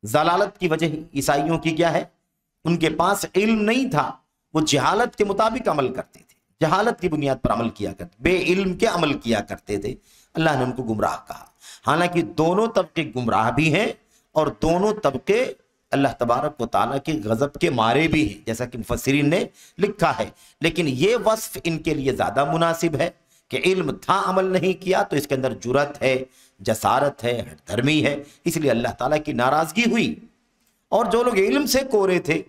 ضلالت کی وجہ عیسائیوں کی کیا ہے؟ ان کے پاس علم نہیں تھا، وہ جہالت کے مطابق عمل کرتے تھے، جہالت کی بنیاد پر عمل کیا کرتے، بے علم کے عمل کیا کرتے تھے. اللہ نے ان کو گمراہ کہا. حالانکہ دونوں طبقے گمراہ بھی ہیں اور دونوں طبقے اللہ تبارک و تعالیٰ کے غضب کے مارے بھی ہیں، جیسا کہ مفسرین نے لکھا ہے. لیکن یہ وصف ان کے لیے زیادہ مناسب ہے کہ علم تھا، عمل نہیں کیا، تو اس کے اندر جرأت ہے، جسارت ہے، دھرمی ہے، اس لیے اللہ تعالیٰ کی ناراضگی ہوئی. اور جو لوگ علم سے کورے تھے،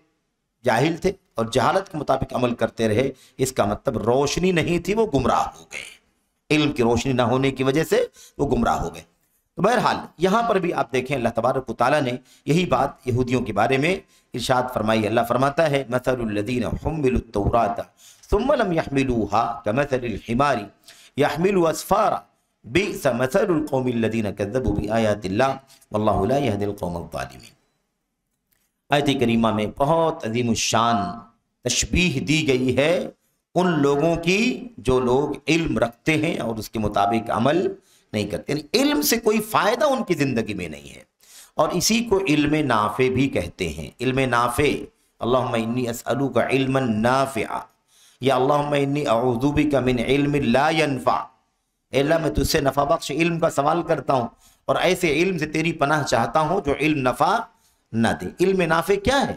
جاہل تھے اور جہالت کے مطابق عمل کرتے رہے، اس کا مطلب روشنی نہیں تھی، وہ گمراہ ہو گئے. علم کی روشنی نہ ہونے کی وجہ سے وہ گمراہ ہو گئے. تو بہرحال یہاں پر بھی آپ دیکھیں اللہ تبارک و تعالیٰ نے یہی بات یہودیوں کے بارے میں ارشاد فرمائی. اللہ فرماتا ہے مثل الذین حملوا التوراۃ ثم لم يحملوها كمثل الحمار يحمل اسفارا بئس مثل القوم الذین كذبوا بآیات اللہ واللہ لا يهدی القوم الظالمین. آیت کریمہ میں بہت عظیم الشان تشبیہ دی گئی ہے ان لوگوں کی جو لوگ علم رکھتے ہیں اور اس کے مطابق عمل نہیں کرتے، یعنی علم سے کوئی فائدہ ان کی زندگی میں نہیں ہے. اور اسی کو علم نافع بھی کہتے ہیں. علم نافع، اللہم انی اسألوک علما نافعا، یا اللہم انی اعوذ بک من علم لا ینفع. اے اللہ میں تجھ سے نفع بخش علم کا سوال کرتا ہوں اور ایسے علم سے تیری پناہ چاہتا ہوں جو علم نفع نہ دے. علم نافع کیا ہے؟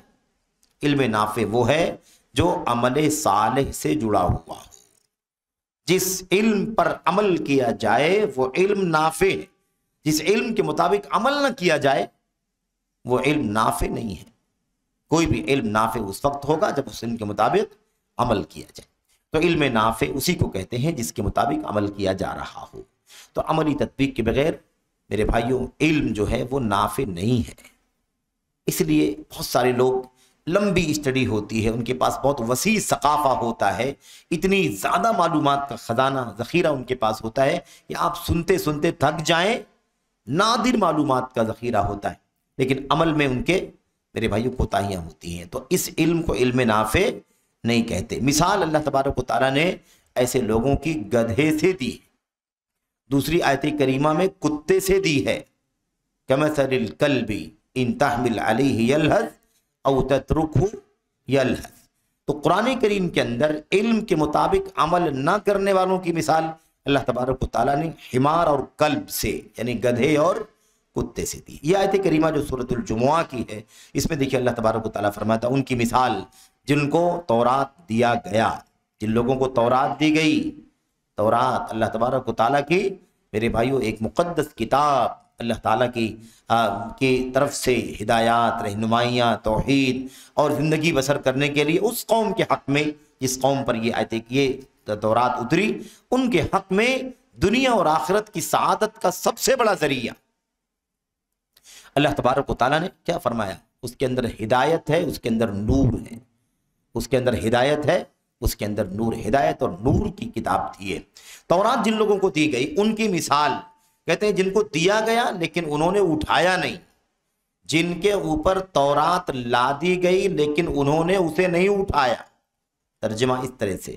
علم نافع وہ ہے جو عمل صالح سے جڑا ہوا ہو. جس علم پر عمل کیا جائے وہ علم نافع ہے، جس علم کے مطابق عمل نہ کیا جائے وہ علم نافع نہیں ہے. کوئی بھی علم نافع اس وقت ہوگا جب اس علم کے مطابق عمل کیا جائے. تو علم نافع اسی کو کہتے ہیں جس کے مطابق عمل کیا جا رہا ہو. تو عملی تطبیق کے بغیر میرے بھائیوں علم جو ہے وہ نافع نہیں ہے. اس لیے بہت سارے لوگ، لمبی اسٹڈی ہوتی ہے، ان کے پاس بہت وسیع ثقافہ ہوتا ہے، اتنی زیادہ معلومات کا خزانہ ذخیرہ ان کے پاس ہوتا ہے کہ آپ سنتے سنتے تھک جائیں. نادر معلومات کا ذخیرہ ہوتا ہے، لیکن عمل میں ان کے میرے بھائیوں کوتاہیاں ہوتی ہیں. تو اس علم کو علم نافع نہیں کہتے. مثال اللہ تبارک و تعالیٰ نے ایسے لوگوں کی گدھے سے دی، دوسری آیت کریمہ میں کتے سے دی ہے. کمثل الکلب ان تحمل علیہ یلہث او تترکہ یلہث. تو قرآن کریم کے اندر علم کے مطابق عمل نہ کرنے والوں کی مثال اللہ تبارک و تعالیٰ نے حمار اور کلب سے یعنی گدھے اور کتے سے دی. یہ آیت کریمہ جو سورۃ الجمعہ کی ہے، اس میں دیکھیے اللہ تبارک و تعالیٰ فرماتا ہے ان کی مثال جن کو تورات دیا گیا، جن لوگوں کو تورات دی گئی. تورات اللہ تبارک و تعالیٰ کی میرے بھائیوں ایک مقدس کتاب، اللہ تعالیٰ کی طرف سے ہدایات، رہنمائیاں، توحید اور زندگی بسر کرنے کے لیے اس قوم کے حق میں جس قوم پر یہ تورات اتری، ان کے حق میں دنیا اور آخرت کی سعادت کا سب سے بڑا ذریعہ. اللہ تبارک و تعالیٰ نے کیا فرمایا؟ اس کے اندر ہدایت ہے، اس کے اندر نور ہے. اس کے اندر ہدایت ہے، اس کے اندر نور. ہدایت اور نور کی کتاب تھی یہ. تورات جن لوگوں کو دی گئی ان کی مثال کہتے ہیں جن کو دیا گیا لیکن انہوں نے اٹھایا نہیں. جن کے اوپر تورات لا دی گئی لیکن انہوں نے اسے نہیں اٹھایا. ترجمہ اس طرح سے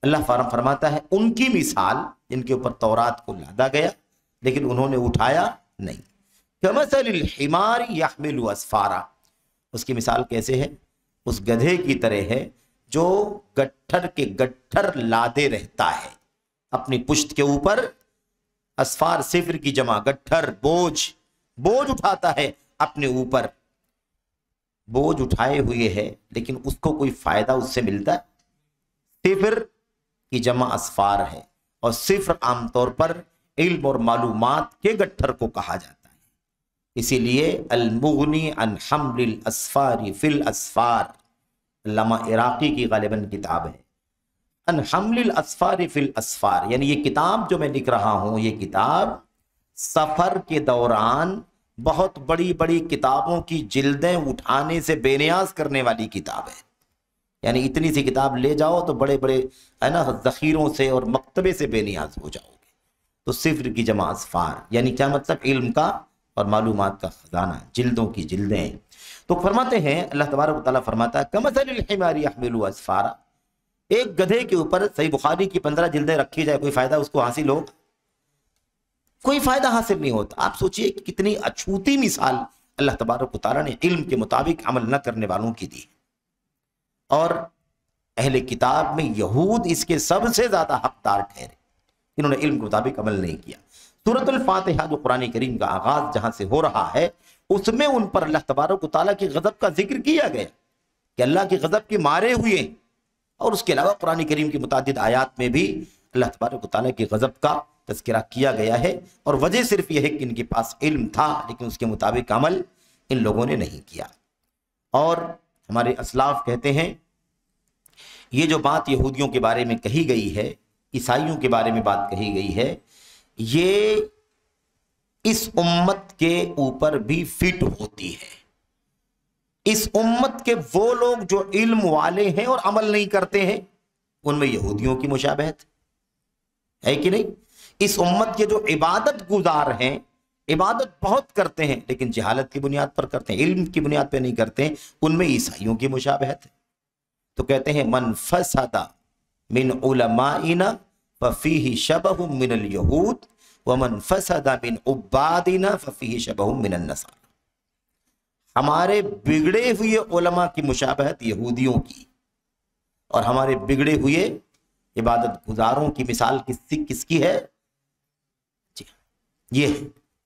اللہ فرماتا ہے ان کی مثال جن کے اوپر تورات کو لادا گیا لیکن انہوں نے اٹھایا نہیں. کمثل الحمار یحمل اسفارا. اس کی مثال کیسے ہے؟ اس گدھے کی طرح ہے جو گٹھر کے گٹھر لادے رہتا ہے اپنی پشت کے اوپر. اسفار صفر کی جمع، گٹھر بوجھ اٹھاتا ہے اپنے اوپر. بوجھ اٹھائے ہوئے ہے لیکن اس کو کوئی فائدہ اس سے ملتا ہے؟ صفر کی جمع اسفار ہے، اور صفر عام طور پر علم اور معلومات کے گٹھر کو کہا جاتا ہے. اسی لیے المغنی عن حمل الاسفار فی الاسفار، علامہ عراقی کی غالباً کتاب ہے، ان حمل الاسفار فی الاسفار، یعنی یہ کتاب جو میں لکھ رہا ہوں یہ کتاب سفر کے دوران بہت بڑی بڑی کتابوں کی جلدیں اٹھانے سے بے نیاز کرنے والی کتاب ہے. یعنی اتنی سی کتاب لے جاؤ تو بڑے بڑے ذخیروں سے اور مکتبے سے بے نیاز ہو جاؤ گے. تو صفر کی جمع اسفار یعنی کیا مطلب؟ علم کا اور معلومات کا خزانہ، جلدوں کی جلدیں. تو فرماتے ہیں اللہ تبارک و تعالیٰ فرماتا ہے کمثل الحمار یحمل اسفارا. ایک گدھے کے اوپر صحیح بخاری کی 15 جلدیں رکھی جائے، کوئی فائدہ اس کو حاصل ہوگا؟ کوئی فائدہ حاصل نہیں ہوتا. آپ سوچئے کہ کتنی اچھوتی مثال اللہ تبارک و تعالیٰ نے علم کے مطابق عمل نہ کرنے والوں کی دی. اور اہل کتاب میں یہود اس کے سب سے زیادہ حقدار ٹھہرے، انہوں نے علم کے مطابق عمل نہیں کیا. سورۃ الفاتحہ جو قرآن کریم کا آغاز جہاں سے ہو رہا ہے اس میں ان پر اللہ تبارک و تعالیٰ کی غضب کا ذکر کیا گیا کہ اللہ کی غضب کے مارے ہوئے ہیں. اور اس کے علاوہ قرآن کریم کی متعدد آیات میں بھی اللہ تبارک و تعالیٰ کی غضب کا تذکرہ کیا گیا ہے. اور وجہ صرف یہ ہے کہ ان کے پاس علم تھا لیکن اس کے مطابق عمل ان لوگوں نے نہیں کیا. اور ہمارے اسلاف کہتے ہیں یہ جو بات یہودیوں کے بارے میں کہی گئی ہے، عیسائیوں کے بارے میں بات کہی گئی ہے، یہ اس امت کے اوپر بھی فٹ ہوتی ہے. اس امت کے وہ لوگ جو علم والے ہیں اور عمل نہیں کرتے ہیں ان میں یہودیوں کی مشابہت ہے کہ نہیں؟ اس امت کے جو عبادت گزار ہیں، عبادت بہت کرتے ہیں لیکن جہالت کی بنیاد پر کرتے ہیں، علم کی بنیاد پہ نہیں کرتے ہیں، ان میں عیسائیوں کی مشابہت ہے. تو کہتے ہیں من فسد من علمائنا ففیہ شبہ من الیہود ومن فسد من عبادنا ففیہ شبہ من النصارى. ہمارے بگڑے ہوئے علماء کی مشابہت یہودیوں کی، اور ہمارے بگڑے ہوئے عبادت گزاروں کی مثال کس کی ہے؟ جی یہ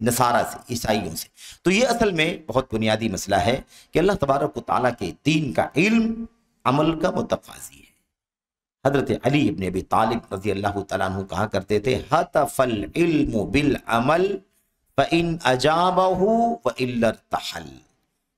نصارہ سے، عیسائیوں سے. تو یہ اصل میں بہت بنیادی مسئلہ ہے کہ اللہ تبارک و تعالیٰ کے دین کا علم عمل کا متقاضی ہے. حضرت علی ابن ابی طالب رضی اللہ تعالیٰ عنہ کہا کرتے تھے ہتف العلم بالعمل فإن أجابه وإلا ارتحل.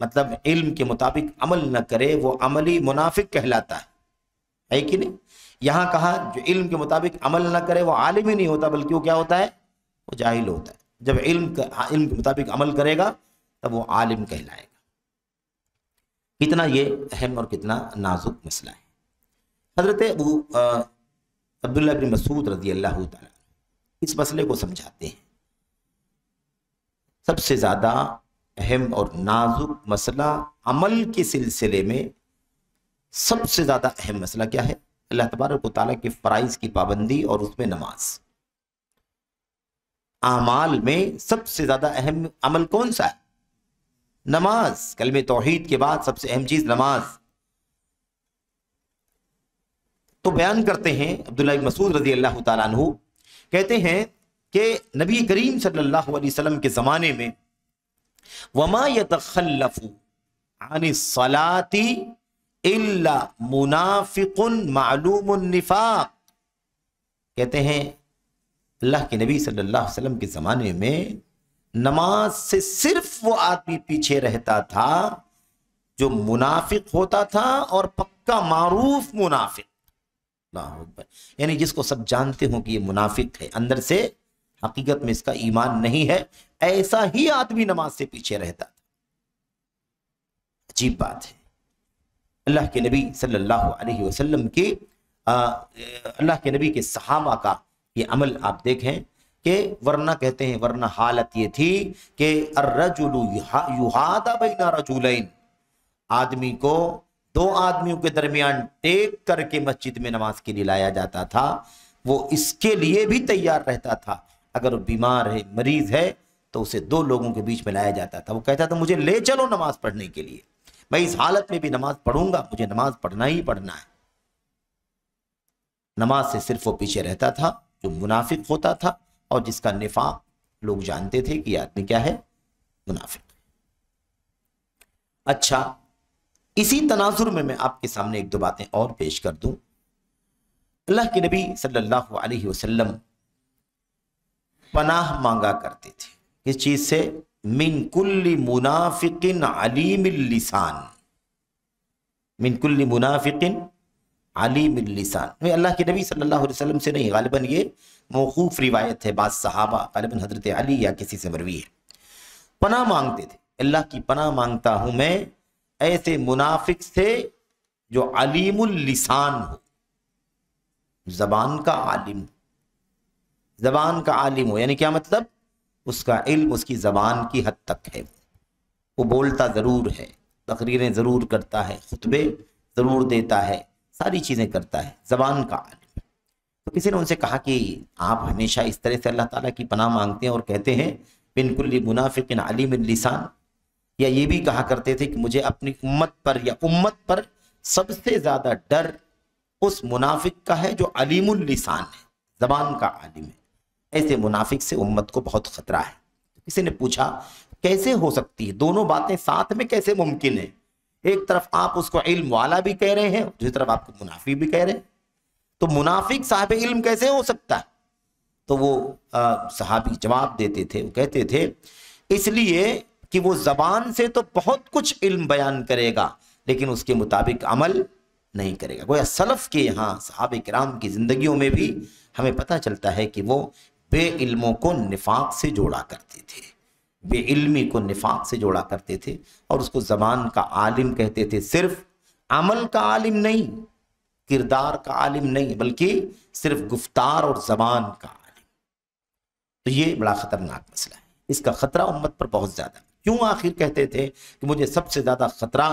مطلب علم کے مطابق عمل نہ کرے وہ عملی منافق کہلاتا ہے کہ نہیں؟ یہاں کہا جو علم کے مطابق عمل نہ کرے وہ عالم ہی نہیں ہوتا بلکہ وہ کیا ہوتا ہے؟ وہ جاہل ہوتا ہے۔ جب علم کے مطابق عمل کرے گا تب وہ عالم کہلائے گا۔ کتنا یہ اہم اور کتنا نازک مسئلہ ہے۔ حضرت عبداللہ بن مسعود رضی اللہ تعالیٰ اس مسئلے کو سمجھاتے ہیں۔ سب سے زیادہ اہم اور نازک مسئلہ عمل کے سلسلے میں سب سے زیادہ اہم مسئلہ کیا ہے؟ اللہ تبارک و تعالیٰ کے فرائض کی پابندی اور اس میں نماز۔ اعمال میں سب سے زیادہ اہم عمل کون سا ہے؟ نماز۔ کلمہ توحید کے بعد سب سے اہم چیز نماز۔ تو بیان کرتے ہیں عبداللہ بن مسعود رضی اللہ تعالیٰ عنہ، کہتے ہیں کہ نبی کریم صلی اللہ علیہ وسلم کے زمانے میں وَمَا يَتَخَلَّفُ عَنِ الصَّلَاةِ إِلَّا مُنَافِقٌ مَعْلُومُ النِّفَاقِ، کہتے ہیں اللہ کے نبی صلی اللہ علیہ وسلم کے زمانے میں نماز سے صرف وہ آدمی پیچھے رہتا تھا جو منافق ہوتا تھا، اور پکا معروف منافق، اللہ اکبر، یعنی جس کو سب جانتے ہوں کہ یہ منافق ہے، اندر سے حقیقت میں اس کا ایمان نہیں ہے، ایسا ہی آدمی نماز سے پیچھے رہتا تھا۔ عجیب بات ہے۔ اللہ کے نبی صلی اللہ علیہ وسلم کے اللہ کے نبی کے صحابہ کا یہ عمل آپ دیکھیں کہ ورنہ کہتے ہیں ورنہ حالت یہ تھی کہ الرجل یحاد بین رجلین، آدمی کو دو آدمیوں کے درمیان ٹیک کر کے مسجد میں نماز کے لیے لایا جاتا تھا۔ وہ اس کے لیے بھی تیار رہتا تھا، اگر وہ بیمار ہے مریض ہے تو اسے دو لوگوں کے بیچ میں لایا جاتا تھا۔ وہ کہتا تھا مجھے لے چلو نماز پڑھنے کے لیے، میں اس حالت میں بھی نماز پڑھوں گا، مجھے نماز پڑھنا ہی پڑھنا ہے۔ نماز سے صرف وہ پیچھے رہتا تھا جو منافق ہوتا تھا، اور جس کا نفاق لوگ جانتے تھے کہ یہ آدمی کیا ہے؟ منافق۔ اچھا، اسی تناظر میں آپ کے سامنے ایک دو باتیں اور پیش کر دوں۔ اللہ کے نبی صلی اللہ علیہ وسلم پناہ مانگا کرتے تھے کس چیز سے؟ من کل منافق علیم اللسان، من کل منافق علیم اللسان۔ اللہ کے نبی صلی اللہ علیہ وسلم سے نہیں، غالباً یہ موقوف روایت ہے، بعض صحابہ غالباً حضرت علی یا کسی سے مروی ہے۔ پناہ مانگتے تھے، اللہ کی پناہ مانگتا ہوں میں ایسے منافق سے جو علیم اللسان ہو، زبان کا عالم، زبان کا عالم ہو، یعنی کیا مطلب؟ اس کا علم اس کی زبان کی حد تک ہے، وہ بولتا ضرور ہے، تقریریں ضرور کرتا ہے، خطبے ضرور دیتا ہے، ساری چیزیں کرتا ہے، زبان کا عالم ہے۔ تو کسی نے ان سے کہا کہ آپ ہمیشہ اس طرح سے اللہ تعالیٰ کی پناہ مانگتے ہیں اور کہتے ہیں من کل منافق علیم اللسان، یا یہ بھی کہا کرتے تھے کہ مجھے اپنی امت پر یا امت پر سب سے زیادہ ڈر اس منافق کا ہے جو علیم اللسان ہے، زبان کا عالم ہے، ایسے منافق سے امت کو بہت خطرہ ہے۔ کسی نے پوچھا کیسے ہو سکتی ہے دونوں باتیں ساتھ میں، کیسے ممکن ہے؟ ایک طرف آپ اس کو علم والا بھی کہہ رہے ہیں، دوسری طرف آپ کو منافق بھی کہہ رہے ہیں، تو منافق صاحب علم کیسے ہو سکتا ہے؟ تو وہ صحابی جواب دیتے تھے، وہ کہتے تھے اس لیے کہ وہ زبان سے تو بہت کچھ علم بیان کرے گا لیکن اس کے مطابق عمل نہیں کرے گا۔ گویا سلف کے یہاں صحابہ کرام کی زندگیوں میں بھی ہمیں پتہ چلتا ہے کہ وہ بے علموں کو نفاق سے جوڑا کرتے تھے، بے علمی کو نفاق سے جوڑا کرتے تھے، اور اس کو زبان کا عالم کہتے تھے، صرف عمل کا عالم نہیں، کردار کا عالم نہیں، بلکہ صرف گفتار اور زبان کا عالم۔ تو یہ بڑا خطرناک مسئلہ ہے، اس کا خطرہ امت پر بہت زیادہ ہے۔ کیوں آخر کہتے تھے کہ مجھے سب سے زیادہ خطرہ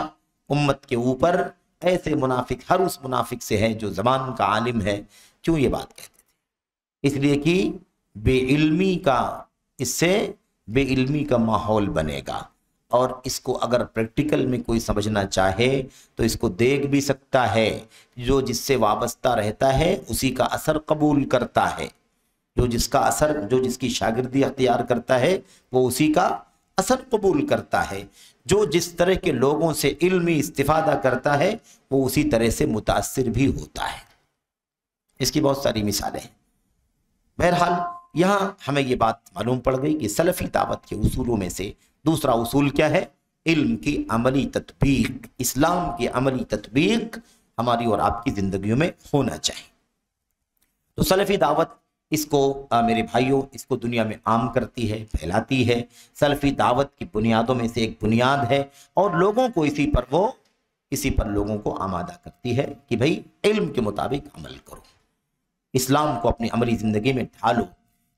امت کے اوپر ایسے منافق، ہر اس منافق سے ہے جو زبان کا عالم ہے؟ کیوں یہ بات کہتے تھے؟ اس لیے کہ بے علمی کا، اس سے بے علمی کا ماحول بنے گا، اور اس کو اگر پریکٹیکل میں کوئی سمجھنا چاہے تو اس کو دیکھ بھی سکتا ہے، جو جس سے وابستہ رہتا ہے اسی کا اثر قبول کرتا ہے، جو جس کا اثر، جو جس کی شاگردی اختیار کرتا ہے وہ اسی کا اثر قبول کرتا ہے، جو جس طرح کے لوگوں سے علمی استفادہ کرتا ہے وہ اسی طرح سے متاثر بھی ہوتا ہے۔ اس کی بہت ساری مثالیں ہیں۔ بہرحال یہاں ہمیں یہ بات معلوم پڑ گئی کہ سلفی دعوت کے اصولوں میں سے دوسرا اصول کیا ہے؟ علم کی عملی تطبیق، اسلام کی عملی تطبیق ہماری اور آپ کی زندگیوں میں ہونا چاہیے۔ تو سلفی دعوت اس کو میرے بھائیوں اس کو دنیا میں عام کرتی ہے، پھیلاتی ہے۔ سلفی دعوت کی بنیادوں میں سے ایک بنیاد ہے، اور لوگوں کو اسی پر لوگوں کو آمادہ کرتی ہے کہ بھئی علم کے مطابق عمل کرو، اسلام کو اپنی عملی زندگی میں ڈھالو،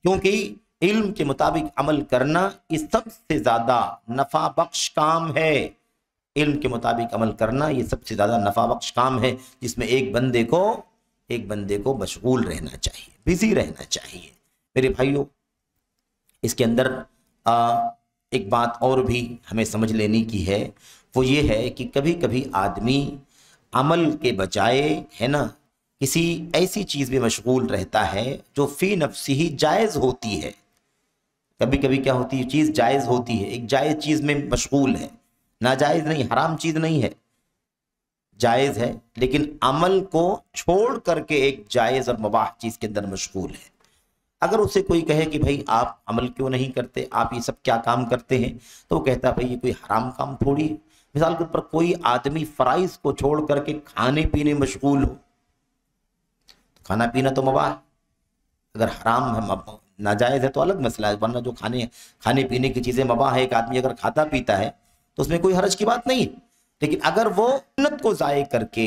کیونکہ علم کے مطابق عمل کرنا یہ سب سے زیادہ نفع بخش کام ہے۔ علم کے مطابق عمل کرنا یہ سب سے زیادہ نفع بخش کام ہے، جس میں ایک بندے کو مشغول رہنا چاہیے، بزی رہنا چاہیے۔ میرے بھائیوں اس کے اندر ایک بات اور بھی ہمیں سمجھ لینے کی ہے، وہ یہ ہے کہ کبھی کبھی آدمی عمل کے بجائے ہے نا کسی ایسی چیز میں مشغول رہتا ہے جو فی نفسی ہی جائز ہوتی ہے۔ کبھی کبھی کیا ہوتی ہے، چیز جائز ہوتی ہے، ایک جائز چیز میں مشغول ہے، ناجائز نہیں، حرام چیز نہیں ہے، جائز ہے، لیکن عمل کو چھوڑ کر کے ایک جائز اور مباح چیز کے اندر مشغول ہے۔ اگر اسے کوئی کہے کہ بھائی آپ عمل کیوں نہیں کرتے، آپ یہ سب کیا کام کرتے ہیں، تو وہ کہتا ہے بھائی یہ کوئی حرام کام تھوڑی ہے۔ مثال کے طور پر کوئی آدمی فرائض کو چھوڑ کر کے کھانے پینے مشغول ہو، کھانا پینا تو مباح ہے، اگر حرام ہے ناجائز ہے تو الگ مسئلہ ہے، ورنہ جو کھانے پینے کی چیزیں مباح ہے، ایک آدمی اگر کھاتا پیتا ہے تو اس میں کوئی حرج کی بات نہیں ہے۔ لیکن اگر وہ سنت کو ضائع کر کے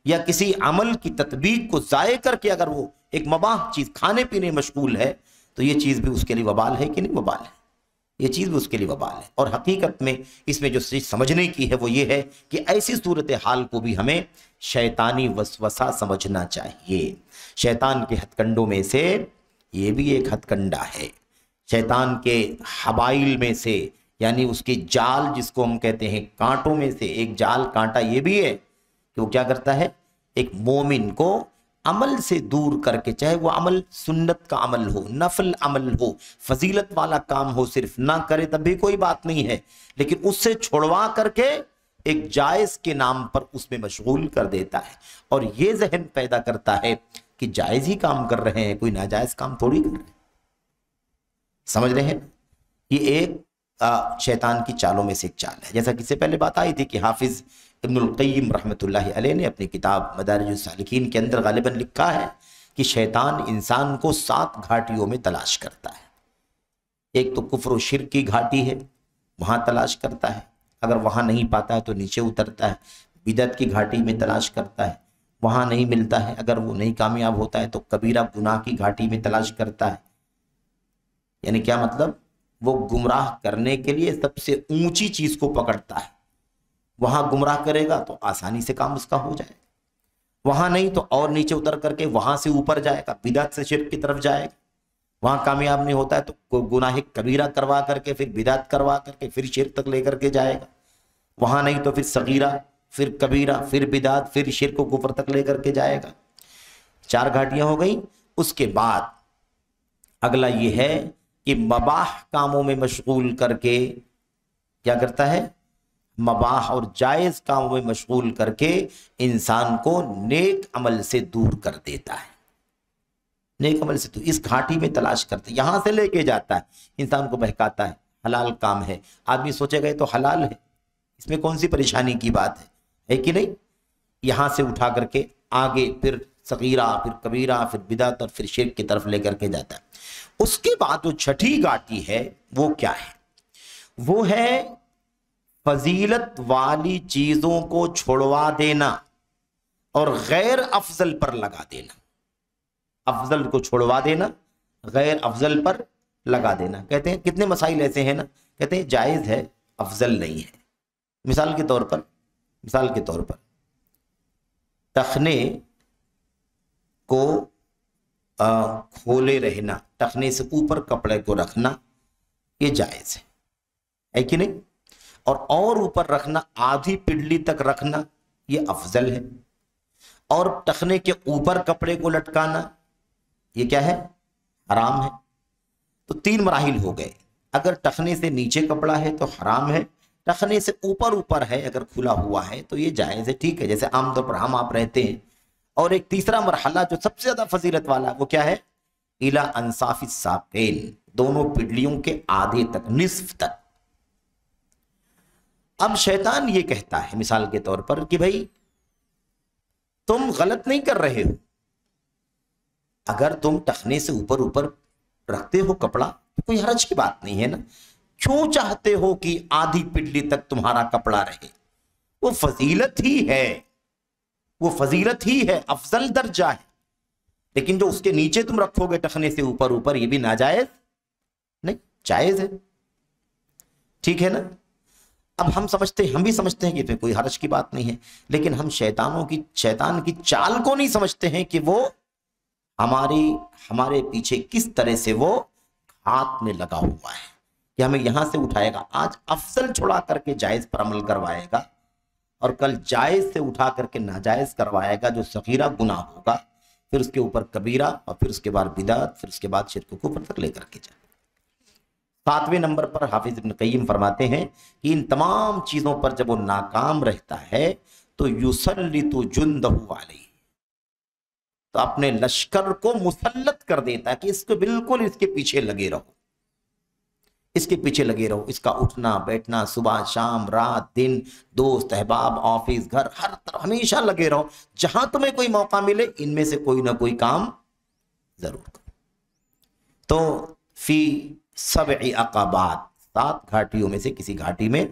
یا کسی عمل کی تطبیق کو ضائع کر کے اگر وہ ایک مباح چیز کھانے پینے مشغول ہے، تو یہ چیز بھی اس کے لیے وبال ہے کہ نہیں وبال ہے، یہ چیز بھی اس کے لیے وبال ہے۔ اور حقیقت میں اس میں جو چیز سمجھنے کی ہے وہ یہ ہے کہ ایسی صورتحال کو بھی ہمیں شیطانی وسوسہ سمجھنا چاہیے۔ شیطان کے ہتھ کنڈوں میں سے یہ بھی ایک ہتھ کنڈا ہے، شیطان کے حبائل میں سے یعنی اس کی جال جس کو ہم کہتے ہیں کانٹوں میں سے ایک جال کانٹا یہ بھی ہے کہ وہ کیا کرتا ہے، ایک مومن کو عمل سے دور کر کے، چاہے وہ عمل سنت کا عمل ہو، نفل عمل ہو، فضیلت والا کام ہو، صرف نہ کرے تب بھی کوئی بات نہیں ہے، لیکن اس سے چھڑوا کر کے ایک جائز کے نام پر اس میں مشغول کر دیتا ہے، اور یہ ذہن پیدا کرتا ہے کہ جائز ہی کام کر رہے ہیں، کوئی ناجائز کام تھوڑی کر رہے ہیں۔ سمجھ رہے ہیں؟ یہ ایک شیطان کی چالوں میں سے ایک چال ہے۔ جیسا کہ اس سے پہلے بات آئی تھی کہ حافظ ابن القیم رحمۃ اللہ علیہ نے اپنی کتاب مدارج السالکین کے اندر غالباً لکھا ہے کہ شیطان انسان کو 7 گھاٹیوں میں تلاش کرتا ہے۔ ایک تو کفر و شرک کی گھاٹی ہے، وہاں تلاش کرتا ہے، اگر وہاں نہیں پاتا ہے تو نیچے اترتا ہے۔ بدعت کی گھاٹی میں تلاش کرتا ہے، وہاں نہیں ملتا ہے، اگر وہ نہیں کامیاب ہوتا ہے تو کبیرہ گناہ کی گھاٹی میں تلاش کرتا ہے۔ یعنی کیا مطلب، وہ گمراہ کرنے کے لیے سب سے اونچی چیز کو پکڑتا ہے، وہاں گمراہ کرے گا تو آسانی سے کام اس کا ہو جائے گا، وہاں نہیں تو اور نیچے اتر کر کے وہاں سے اوپر جائے گا، بدعت سے شرک کی طرف جائے گا، وہاں کامیاب نہیں ہوتا ہے تو گناہ کبیرہ کروا کر کے پھر بدعت کروا کر کے پھر شرک تک لے کر کے جائے گا، وہاں نہیں تو پھر صغیرہ، پھر کبیرہ، پھر بدعت، پھر شرک و کفر تک لے کر کے جائے گا۔ 4 گھاٹیاں ہو گئیں۔ اس کے بعد اگلا یہ ہے کہ مباح کاموں میں مشغول کر کے کیا کرتا ہے، مباح اور جائز کاموں میں مشغول کر کے انسان کو نیک عمل سے دور کر دیتا ہے، نیک عمل سے تو اس گھاٹی میں تلاش کرتا ہے، یہاں سے لے کے جاتا ہے، انسان کو بہکاتا ہے، حلال کام ہے، آدمی سوچے گا یہ تو حلال ہے، اس میں کون سی پریشانی کی بات ہے کہ نہیں، یہاں سے اٹھا کر کے آگے پھر صغیرہ، پھر کبیرہ، پھر بدعت اور پھر شرک کی طرف لے کر کے جاتا ہے۔ اس کے بعد جو چھٹی گھاٹی ہے وہ کیا ہے، وہ ہے فضیلت والی چیزوں کو چھوڑوا دینا اور غیر افضل پر لگا دینا، افضل کو چھوڑوا دینا، غیر افضل پر لگا دینا۔ کہتے ہیں کتنے مسائل ایسے ہیں نا، کہتے ہیں جائز ہے افضل نہیں ہے۔ مثال کے طور پر ٹخنے کو کھولے رہنا، ٹخنے سے اوپر کپڑے کو رکھنا یہ جائز ہے کہ نہیں، اور اوپر رکھنا، آدھی پنڈلی تک رکھنا یہ افضل ہے، اور ٹخنے کے اوپر کپڑے کو لٹکانا یہ کیا ہے، حرام ہے۔ تو 3 مراحل ہو گئے، اگر ٹخنے سے نیچے کپڑا ہے تو حرام ہے، ٹخنے سے اوپر ہے اگر کھلا ہوا ہے تو یہ جائز ہے، ٹھیک ہے، جیسے عام طور پر ہم آپ رہتے ہیں۔ اور ایک تیسرا مرحلہ جو سب سے زیادہ فضیلت والا وہ کیا ہے، الی انصاف الساقین، دونوں پنڈلیوں کے آدھے تک، نصف تک۔ اب شیطان یہ کہتا ہے مثال کے طور پر کہ بھائی تم غلط نہیں کر رہے ہو، اگر تم ٹخنے سے اوپر اوپر رکھتے ہو کپڑا تو کوئی حرج کی بات نہیں ہے نا، کیوں چاہتے ہو کہ آدھی پڈلی تک تمہارا کپڑا رہے؟ وہ فضیلت ہی ہے، وہ فضیلت ہی ہے، افضل درجہ ہے، لیکن جو اس کے نیچے تم رکھو گے ٹخنے سے اوپر اوپر، یہ بھی ناجائز نہیں، جائز ہے، ٹھیک ہے نا؟ اب ہم بھی سمجھتے ہیں کہ پھر کوئی حرج کی بات نہیں ہے، لیکن ہم شیطان کی چال کو نہیں سمجھتے ہیں کہ وہ ہمارے پیچھے کس طرح سے وہ ہاتھ میں لگا ہوا ہے کہ ہمیں یہاں سے اٹھائے گا، آج افضل چھڑا کر کے جائز پر عمل کروائے گا، اور کل جائز سے اٹھا کر کے ناجائز کروائے گا، جو صغیرہ گناہ ہوگا، پھر اس کے اوپر کبیرہ، اور پھر اس کے بعد بدعت، پھر اس کے بعد شرک کو اوپر تک لے کر کے جائے۔ 7ویں نمبر پر حافظ ابن قیم فرماتے ہیں کہ ان تمام چیزوں پر جب وہ ناکام رہتا ہے تو یسلط جندہ علیہ، تو اپنے لشکر کو مسلط کر دیتا ہے کہ اس کو بالکل اس کے پیچھے لگے رہو، اس کے پیچھے لگے رہو، اس کا اٹھنا بیٹھنا، صبح شام رات دن، دوست احباب آفس گھر، ہر طرف ہمیشہ لگے رہو، جہاں تمہیں کوئی موقع ملے ان میں سے کوئی نہ کوئی کام ضرور کرو۔ تو فی 7 عقبات، 7 گھاٹیوں میں سے کسی گھاٹی میں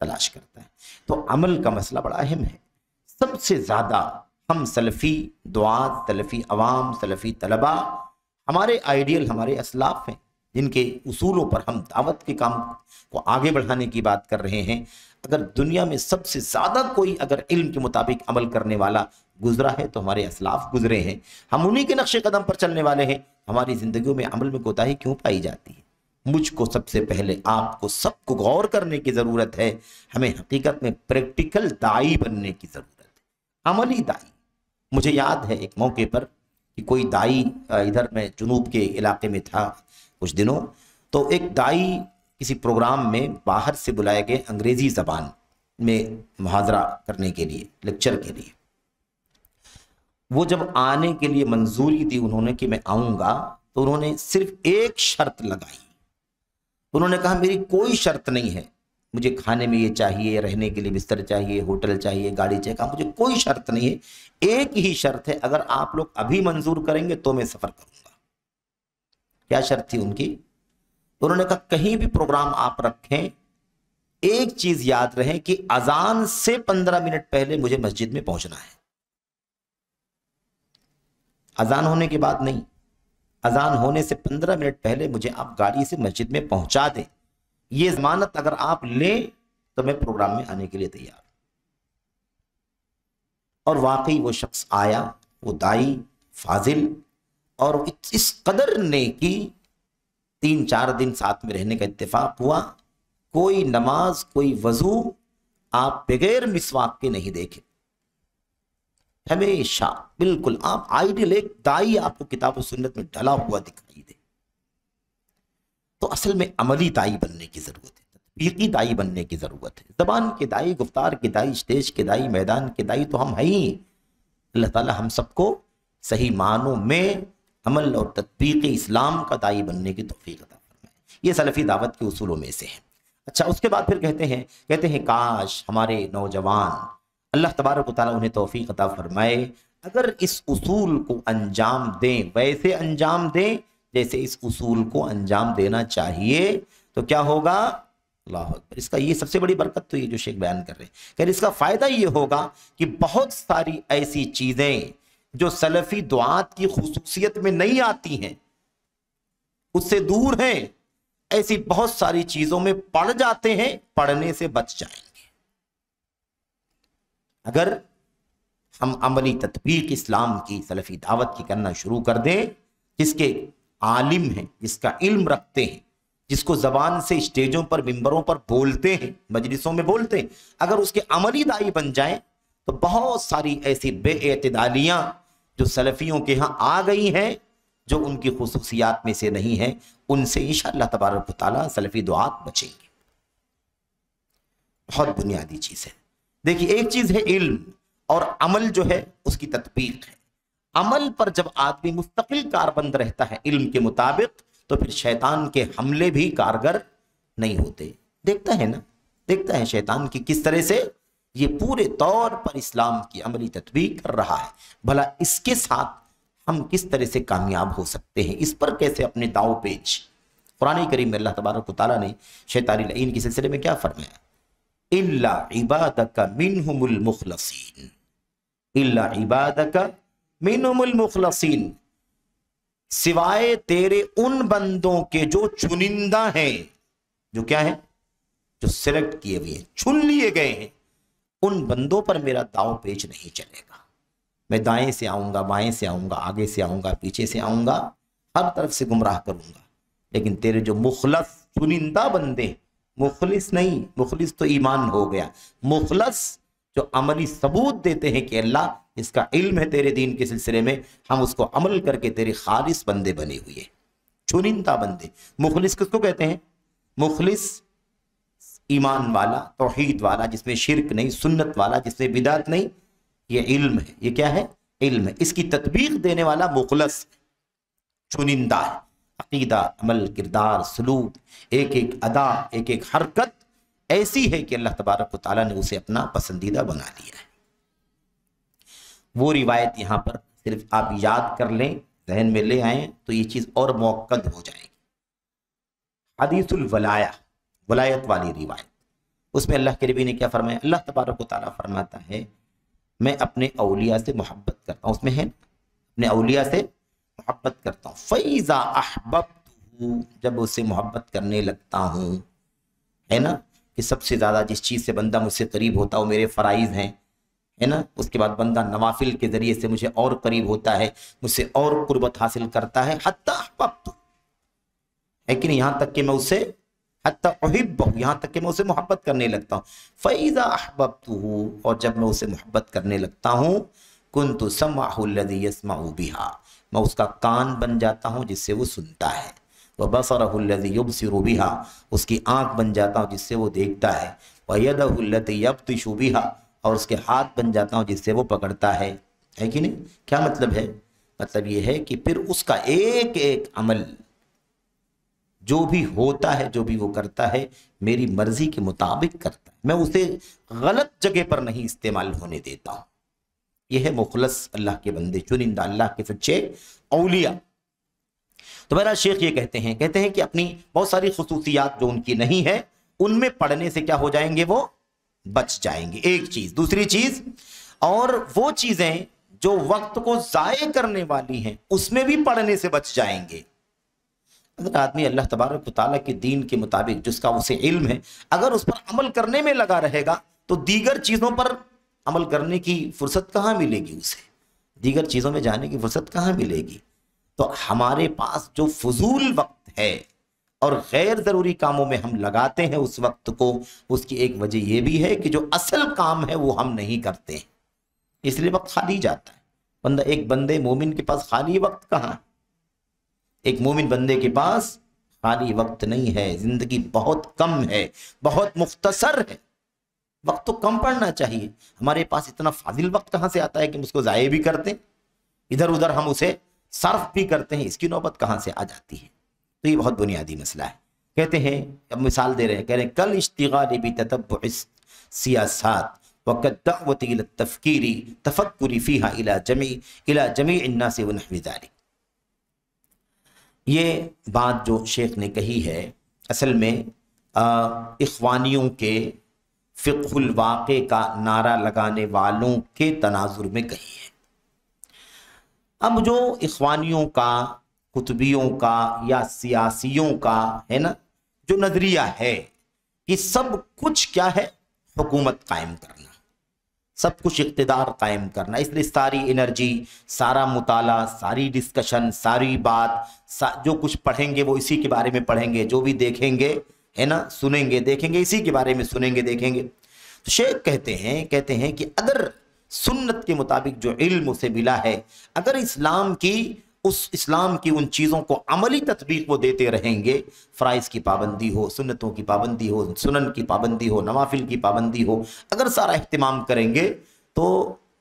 تلاش کرتا ہے۔ تو عمل کا مسئلہ بڑا اہم ہے۔ سب سے زیادہ ہم سلفی دعات، سلفی عوام، سلفی طلباء، ہمارے آئیڈیل ہمارے اسلاف ہیں جن کے اصولوں پر ہم دعوت کے کام کو آگے بڑھانے کی بات کر رہے ہیں۔ اگر دنیا میں سب سے زیادہ کوئی اگر علم کے مطابق عمل کرنے والا گزرا ہے تو ہمارے اسلاف گزرے ہیں، ہم انہی کے نقش قدم پر چلنے والے ہیں۔ ہماری زندگیوں میں عمل میں کوتاہی کیوں پائی جاتی ہے؟ مجھ کو سب سے پہلے، آپ کو سب کو غور کرنے کی ضرورت ہے۔ ہمیں حقیقت میں پریکٹیکل داعی بننے کی ضرورت ہے، عملی داعی۔ مجھے یاد ہے ایک موقع پر کہ کوئی داعی، ادھر میں جنوب کے علاقے میں تھا کچھ دنوں، تو ایک داعی کسی پروگرام میں باہر سے بلائے گئے انگریزی زبان میں محاضرہ کرنے کے لیے، لیکچر کے لیے۔ وہ جب آنے کے لیے منظوری دی انہوں نے کہ میں آؤں گا، تو انہوں نے صرف ایک شرط لگائی۔ انہوں نے کہا میری کوئی شرط نہیں ہے، مجھے کھانے میں یہ چاہیے، رہنے کے لیے بستر چاہیے، ہوٹل چاہیے، گاڑی چاہیے، کہا مجھے کوئی شرط نہیں ہے، ایک ہی شرط ہے، اگر آپ لوگ ابھی منظور کریں گے تو میں سفر کروں گا۔ کیا شرط تھی ان کی؟ انہوں نے کہا کہیں بھی پروگرام آپ رکھیں، ایک چیز یاد رہے کہ اذان سے 15 منٹ پہلے مجھے مسجد میں پہنچنا ہے۔ اذان ہونے کے بعد نہیں، اذان ہونے سے 15 منٹ پہلے مجھے آپ گاڑی سے مسجد میں پہنچا دیں، یہ ضمانت اگر آپ لیں تو میں پروگرام میں آنے کے لیے تیار ہوں۔ اور واقعی وہ شخص آیا، وہ داعی فاضل، اور اس قدر نیکی، 3-4 دن ساتھ میں رہنے کا اتفاق ہوا، کوئی نماز کوئی وضو آپ بغیر مسواک کے نہیں دیکھے، ہمیشہ بالکل آپ آئیڈیل ایک داعی آپ کو کتاب و سنت میں ڈلا ہوا دکھائی دے۔ تو اصل میں عملی داعی بننے کی ضرورت ہے، تطبیقی داعی بننے کی ضرورت ہے۔ زبان کے داعی، گفتار کے داعی، اسٹیج کے داعی، میدان کے داعی تو ہم ہیں ہی۔ اللہ تعالی ہم سب کو صحیح معنوں میں عمل اور تطبیق اسلام کا داعی بننے کی توفیق عطا فرمائے۔ یہ سلفی دعوت کے اصولوں میں سے ہے۔ اچھا، اس کے بعد پھر کہتے ہیں کاش ہمارے نوجوان، اللہ تبارک و تعالیٰ انہیں توفیق عطا فرمائے، اگر اس اصول کو انجام دیں، ویسے انجام دیں جیسے اس اصول کو انجام دینا چاہیے، تو کیا ہوگا؟ اللہ اکبر۔ اس کا یہ سب سے بڑی برکت تو یہ جو شیخ بیان کر رہے ہیں کہ اس کا فائدہ یہ ہوگا کہ بہت ساری ایسی چیزیں جو سلفی دعات کی خصوصیت میں نہیں آتی ہیں، اس سے دور ہیں، ایسی بہت ساری چیزوں میں پڑ جاتے ہیں، پڑھنے سے بچ جائیں گے۔ اگر ہم عملی تطبیق اسلام کی، سلفی دعوت کی کرنا شروع کر دیں، جس کے عالم ہیں، جس کا علم رکھتے ہیں، جس کو زبان سے اسٹیجوں پر، ممبروں پر بولتے ہیں، مجلسوں میں بولتے ہیں، اگر اس کے عملی داعی بن جائیں تو بہت ساری ایسی بے اعتدالیاں جو سلفیوں کے ہاں آ گئی ہیں، جو ان کی خصوصیات میں سے نہیں ہیں، ان سے انشاءاللہ تبارک و تعالیٰ سلفی دعات بچیں گے۔ بہت بنیادی چیز ہے۔ دیکھیے، ایک چیز ہے علم، اور عمل جو ہے اس کی تطبیق ہے۔ عمل پر جب آدمی مستقل کاربند رہتا ہے علم کے مطابق، تو پھر شیطان کے حملے بھی کارگر نہیں ہوتے۔ دیکھتا ہے نا، دیکھتا ہے شیطان کی کس طرح سے یہ پورے طور پر اسلام کی عملی تطبیق کر رہا ہے، بھلا اس کے ساتھ ہم کس طرح سے کامیاب ہو سکتے ہیں، اس پر کیسے اپنے داؤ پیچ۔ قرآن کریم میں اللہ تبارک و تعالیٰ نے شیطانی لعین کے سلسلے میں کیا فرمایا؟ الا عبادک منہم المخلصین، الا عبادک منہم المخلصین، سوائے تیرے ان بندوں کے جو چنندہ ہیں، جو کیا ہے؟ جو سلیکٹ کیے ہوئے ہیں، چن لیے گئے ہیں، ان بندوں پر میرا داؤ پیچ نہیں چلے گا۔ میں دائیں سے آؤں گا، بائیں سے آؤں گا، آگے سے آؤں گا، پیچھے سے آؤں گا، ہر طرف سے گمراہ کروں گا، لیکن تیرے جو مخلص چنندہ بندے، مخلص نہیں، مخلص تو ایمان ہو گیا، مخلص جو عملی ثبوت دیتے ہیں کہ اللہ اس کا علم ہے تیرے دین کے سلسلے میں، ہم اس کو عمل کر کے تیرے خالص بندے بنے ہوئے، چنندہ بندے۔ مخلص کس کو کہتے ہیں؟ مخلص ایمان والا، توحید والا، جس میں شرک نہیں، سنت والا، جس میں بدعت نہیں، یہ علم ہے۔ یہ کیا ہے؟ علم ہے۔ اس کی تطبیق دینے والا مخلص، چنندہ ہے۔ عقیدہ، عمل، کردار، سلوک، ایک ایک ادا، ایک ایک حرکت ایسی ہے کہ اللہ تبارک و تعالیٰ نے اسے اپنا پسندیدہ بنا لیا ہے۔ وہ روایت یہاں پر صرف آپ یاد کر لیں، ذہن میں لے آئیں تو یہ چیز اور موقد ہو جائے گی۔ حدیث الولایہ، ولایت والی روایت، اس میں اللہ کے نبی نے کیا فرمایا؟ اللہ تبارک و تعالیٰ فرماتا ہے میں اپنے اولیاء سے محبت کرتا ہوں، اس میں ہے اپنے اولیاء سے محبت کرتا ہوں، فَإِذَا أَحْبَبْتُهُ، جب اسے محبت کرنے لگتا ہوں، ہے نا کہ سب سے زیادہ جس چیز سے بندہ مجھ سے قریب ہوتا ہے وہ میرے فرائض ہیں، ہے نا، اس کے بعد بندہ نوافل کے ذریعے سے مجھے اور قریب ہوتا ہے، مجھ سے اور قربت حاصل کرتا ہے، حتی احببتہ، ہے کہ نہیں، یہاں تک کہ میں اسے حتی احبہ، یہاں تک کہ میں اسے محبت کرنے لگتا ہوں۔ فَإِذَا أَحْبَبْتُهُ، اور جب میں اسے محبت کرنے لگتا ہوں، كُنْتُ سَمْعَهُ الَّذِي يَسْمَعُ بِهَا، میں اس کا کان بن جاتا ہوں جس سے وہ سنتا ہے، وَبَصَرَهُ الَّذِي يُبْصِرُ بِهَا، اس کی آنکھ بن جاتا ہوں جس سے وہ دیکھتا ہے، وَيَدَهُ الَّتِي يَبْطِشُ بِهَا، اور اس کے ہاتھ بن جاتا ہوں جس سے وہ پکڑتا ہے کہ نہیں؟ کیا مطلب ہے؟ مطلب یہ ہے کہ پھر اس کا ایک ایک عمل جو بھی ہوتا ہے، جو بھی وہ کرتا ہے، میری مرضی کے مطابق کرتا ہے، میں اسے غلط جگہ پر نہیں استعمال ہونے دیتا ہوں۔ یہ ہے مخلص اللہ کے بندے، چنندہ اللہ کے سچے اولیاء۔ تو میرا شیخ یہ کہتے ہیں کہ اپنی بہت ساری خصوصیات جو ان کی نہیں ہے، ان میں پڑھنے سے کیا ہو جائیں گے؟ وہ بچ جائیں گے، ایک چیز۔ دوسری چیز، اور وہ چیزیں جو وقت کو ضائع کرنے والی ہیں اس میں بھی پڑھنے سے بچ جائیں گے۔ اگر آدمی اللہ تبارک و تعالیٰ کے دین کے مطابق جس کا اسے علم ہے، اگر اس پر عمل کرنے میں لگا رہے گا تو دیگر چیزوں پر عمل کرنے کی فرصت کہاں ملے گی اسے؟ دیگر چیزوں میں جانے کی فرصت کہاں ملے گی؟ تو ہمارے پاس جو فضول وقت ہے اور غیر ضروری کاموں میں ہم لگاتے ہیں اس وقت کو، اس کی ایک وجہ یہ بھی ہے کہ جو اصل کام ہے وہ ہم نہیں کرتے ہیں، اس لیے وقت خالی جاتا ہے۔ ایک بندے مومن کے پاس خالی وقت کہاں؟ ایک مومن بندے کے پاس خالی وقت نہیں ہے، زندگی بہت کم ہے، بہت مختصر ہے، وقت تو کم پڑنا چاہیے۔ ہمارے پاس اتنا فاضل وقت کہاں سے آتا ہے کہ ہم اس کو ضائع بھی کرتے ہیں، ادھر ادھر ہم اسے صرف بھی کرتے ہیں، اس کی نوبت کہاں سے آ جاتی ہے؟ تو یہ بہت بنیادی مسئلہ ہے۔ کہتے ہیں، اب مثال دے رہے ہیں، کہہ رہے ہیں کل اشتغال بتتبع السیاسات وکالدعوة الى التفکیر تفکر فیہا الى جمیع الناس ونحو ذلک۔ یہ بات جو شیخ نے کہی ہے اصل میں اخوانیوں کے فقہ الواقع کا نعرہ لگانے والوں کے تناظر میں کہی ہے۔ اب جو اخوانیوں کا، قطبیوں کا یا سیاسیوں کا ہے نا جو نظریہ ہے کہ سب کچھ کیا ہے؟ حکومت قائم کرنا، سب کچھ اقتدار قائم کرنا، اس لیے ساری انرجی، سارا مطالعہ، ساری ڈسکشن، ساری بات، جو کچھ پڑھیں گے وہ اسی کے بارے میں پڑھیں گے، جو بھی دیکھیں گے ہے نا، سنیں گے دیکھیں گے، اسی کے بارے میں سنیں گے دیکھیں گے۔ تو شیخ کہتے ہیں کہ اگر سنت کے مطابق جو علم اسے ملا ہے، اگر اسلام کی ان چیزوں کو عملی تطبیق وہ دیتے رہیں گے، فرائض کی پابندی ہو، سنتوں کی پابندی ہو، سنن کی پابندی ہو، نوافل کی پابندی ہو، اگر سارا اہتمام کریں گے تو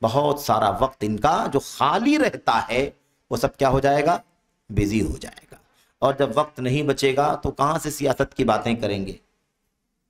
بہت سارا وقت ان کا جو خالی رہتا ہے وہ سب کیا ہو جائے گا؟ بزی ہو جائے گا۔ اور جب وقت نہیں بچے گا تو کہاں سے سیاست کی باتیں کریں گے؟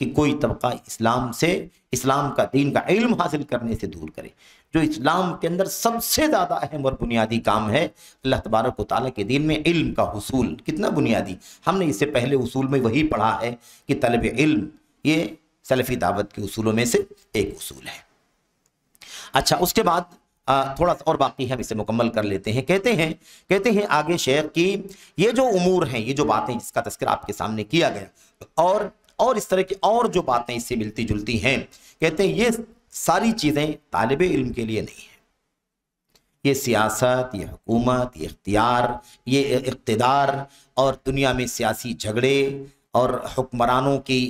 کہ کوئی طبقہ اسلام کا دین کا علم حاصل کرنے سے دور کرے۔ جو اسلام کے اندر سب سے زیادہ اہم اور بنیادی کام ہے اللہ تبارک و تعالیٰ کے دین میں علم کا حصول، کتنا بنیادی۔ ہم نے اس سے پہلے اصول میں وہی پڑھا ہے کہ طلب علم یہ سلفی دعوت کے اصولوں میں سے ایک اصول ہے۔ اچھا، اس کے بعد تھوڑا سا اور باقی ہم اسے مکمل کر لیتے ہیں۔ کہتے ہیں آگے شیخ کی یہ جو امور ہیں، یہ جو باتیں جس کا تذکرہ آپ کے سامنے کیا گیا، اور اس طرح کی اور جو باتیں اس سے ملتی جلتی ہیں، کہتے ہیں یہ ساری چیزیں طالب علم کے لیے نہیں ہیں۔ یہ سیاست، یہ حکومت، یہ اختیار، یہ اقتدار اور دنیا میں سیاسی جھگڑے اور حکمرانوں کی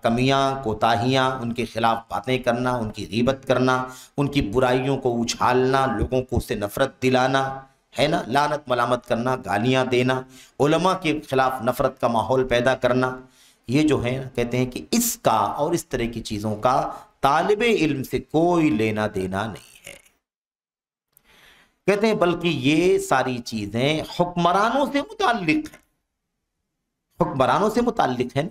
کمیاں کوتاہیاں، ان کے خلاف باتیں کرنا، ان کی غیبت کرنا، ان کی برائیوں کو اچھالنا، لوگوں کو اس سے نفرت دلانا، ہے نا، لعنت ملامت کرنا، گالیاں دینا، علماء کے خلاف نفرت کا ماحول پیدا کرنا، یہ جو ہے کہتے ہیں کہ اس کا اور اس طرح کی چیزوں کا طالب علم سے کوئی لینا دینا نہیں ہے۔ کہتے ہیں بلکہ یہ ساری چیزیں حکمرانوں سے متعلق ہیں، حکمرانوں سے متعلق ہیں۔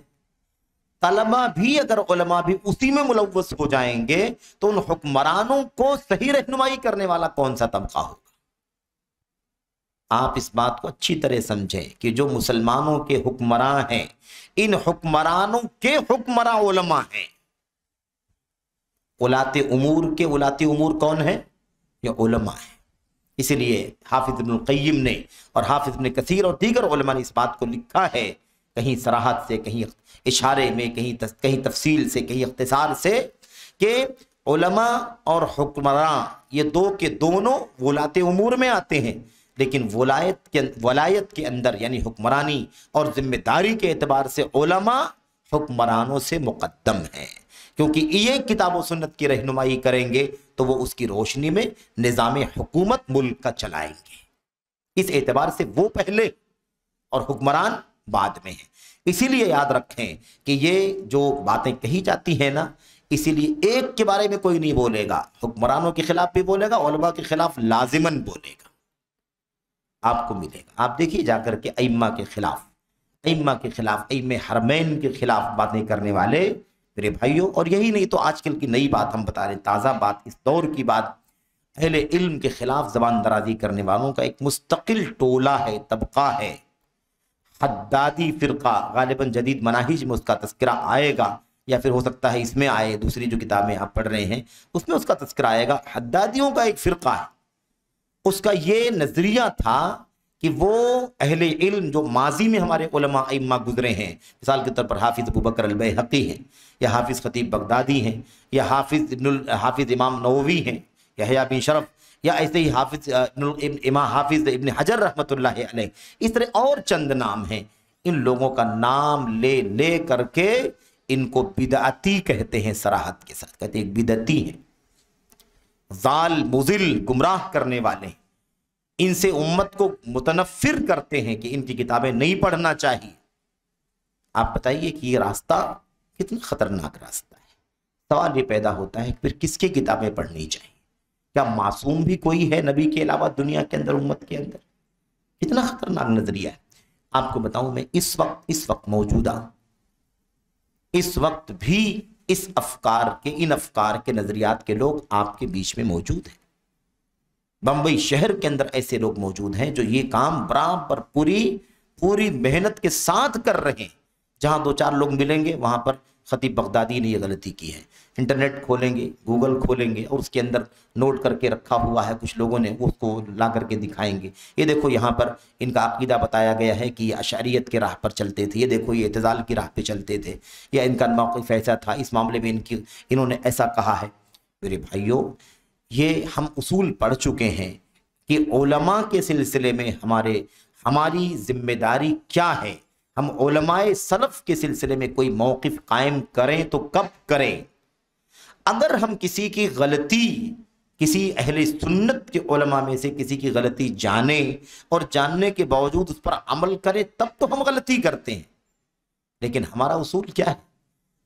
طلبہ بھی اگر علماء بھی اسی میں ملوث ہو جائیں گے تو ان حکمرانوں کو صحیح رہنمائی کرنے والا کون سا طبقہ ہوگا؟ آپ اس بات کو اچھی طرح سمجھیں کہ جو مسلمانوں کے حکمراں ہیں، ان حکمرانوں کے حکمراں علماء ہیں۔ ولاۃ امور کون ہیں؟ یہ علماء ہیں۔ اسی لیے حافظ ابن القیم نے اور حافظ ابن کثیر اور دیگر علماء نے اس بات کو لکھا ہے، کہیں صراحت سے، کہیں اشارے میں، کہیں تفصیل سے، کہیں اختصار سے، کہ علماء اور حکمراں یہ دو کے دونوں ولاۃ امور میں آتے ہیں، لیکن ولایت کے اندر یعنی حکمرانی اور ذمہ داری کے اعتبار سے علماء حکمرانوں سے مقدم ہیں، کیونکہ یہ کتاب و سنت کی رہنمائی کریں گے تو وہ اس کی روشنی میں نظام حکومت ملک کا چلائیں گے۔ اس اعتبار سے وہ پہلے اور حکمران بعد میں ہیں۔ اسی لیے یاد رکھیں کہ یہ جو باتیں کہی جاتی ہیں نا، اسی لیے ایک کے بارے میں کوئی نہیں بولے گا، حکمرانوں کے خلاف بھی بولے گا، علماء کے خلاف لازماً بولے گا، آپ کو ملے گا۔ آپ دیکھیے جا کر کے ائمہ کے خلاف، ائمہ حرمین کے خلاف باتیں کرنے والے میرے بھائیوں، اور یہی نہیں تو آج کل کی نئی بات ہم بتا رہے ہیں، تازہ بات، اس دور کی بات، اہل علم کے خلاف زبان درازی کرنے والوں کا ایک مستقل ٹولہ ہے، طبقہ ہے، حدادی فرقہ۔ غالباً جدید مناہج میں اس کا تذکرہ آئے گا، یا پھر ہو سکتا ہے اس میں آئے، دوسری جو کتابیں آپ پڑھ رہے ہیں اس میں اس کا تذکرہ آئے گا۔ حدادیوں کا ایک فرقہ ہے، اس کا یہ نظریہ تھا کہ وہ اہل علم جو ماضی میں ہمارے علماء ائمہ گزرے ہیں، مثال کے طور پر حافظ ابو بکر البیہقی ہیں، یا حافظ خطیب بغدادی ہیں، یا حافظ امام نووی ہیں، یحییٰ بن شرف، یا ایسے ہی حافظ ابن حجر رحمۃ اللہ علیہ، اس طرح اور چند نام ہیں۔ ان لوگوں کا نام لے لے کر کے ان کو بدعتی کہتے ہیں، صراحت کے ساتھ کہتے ہیں ایک بدعتی ہیں، ضال مضل گمراہ کرنے والے ہیں، ان سے امت کو متنفر کرتے ہیں کہ ان کی کتابیں نہیں پڑھنا چاہیے۔ آپ بتائیے کہ یہ راستہ کتنا خطرناک راستہ ہے۔ سوال یہ پیدا ہوتا ہے کہ پھر کس کی کتابیں پڑھنی چاہیے؟ کیا معصوم بھی کوئی ہے نبی کے علاوہ دنیا کے اندر، امت کے اندر؟ کتنا خطرناک نظریہ ہے۔ آپ کو بتاؤں میں اس وقت موجودہ اس وقت بھی ان افکار کے نظریات کے لوگ آپ کے بیچ میں موجود ہیں۔ بمبئی شہر کے اندر ایسے لوگ موجود ہیں جو یہ کام برابر پوری محنت کے ساتھ کر رہے ہیں۔ جہاں دو چار لوگ ملیں گے وہاں پر خطیب بغدادی نے یہ غلطی کی ہے، انٹرنیٹ کھولیں گے، گوگل کھولیں گے، اور اس کے اندر نوٹ کر کے رکھا ہوا ہے کچھ لوگوں نے، اس کو لا کر کے دکھائیں گے، یہ دیکھو یہاں پر ان کا عقیدہ بتایا گیا ہے کہ یہ اشعریت کے راہ پر چلتے تھے، یہ دیکھو یہ اعتزال کی راہ پہ چلتے تھے، یا ان کا موقف ایسا تھا، اس معاملے میں انہوں نے ایسا کہا ہے۔ میرے بھائیوں، یہ ہم اصول پڑھ چکے ہیں کہ علماء کے سلسلے میں ہماری ذمہ داری کیا ہے۔ ہم علماء سلف کے سلسلے میں کوئی موقف قائم کریں تو کب کریں؟ اگر ہم کسی کی غلطی، کسی اہل سنت کے علماء میں سے کسی کی غلطی جانیں اور جاننے کے باوجود اس پر عمل کریں، تب تو ہم غلطی کرتے ہیں۔ لیکن ہمارا اصول کیا ہے؟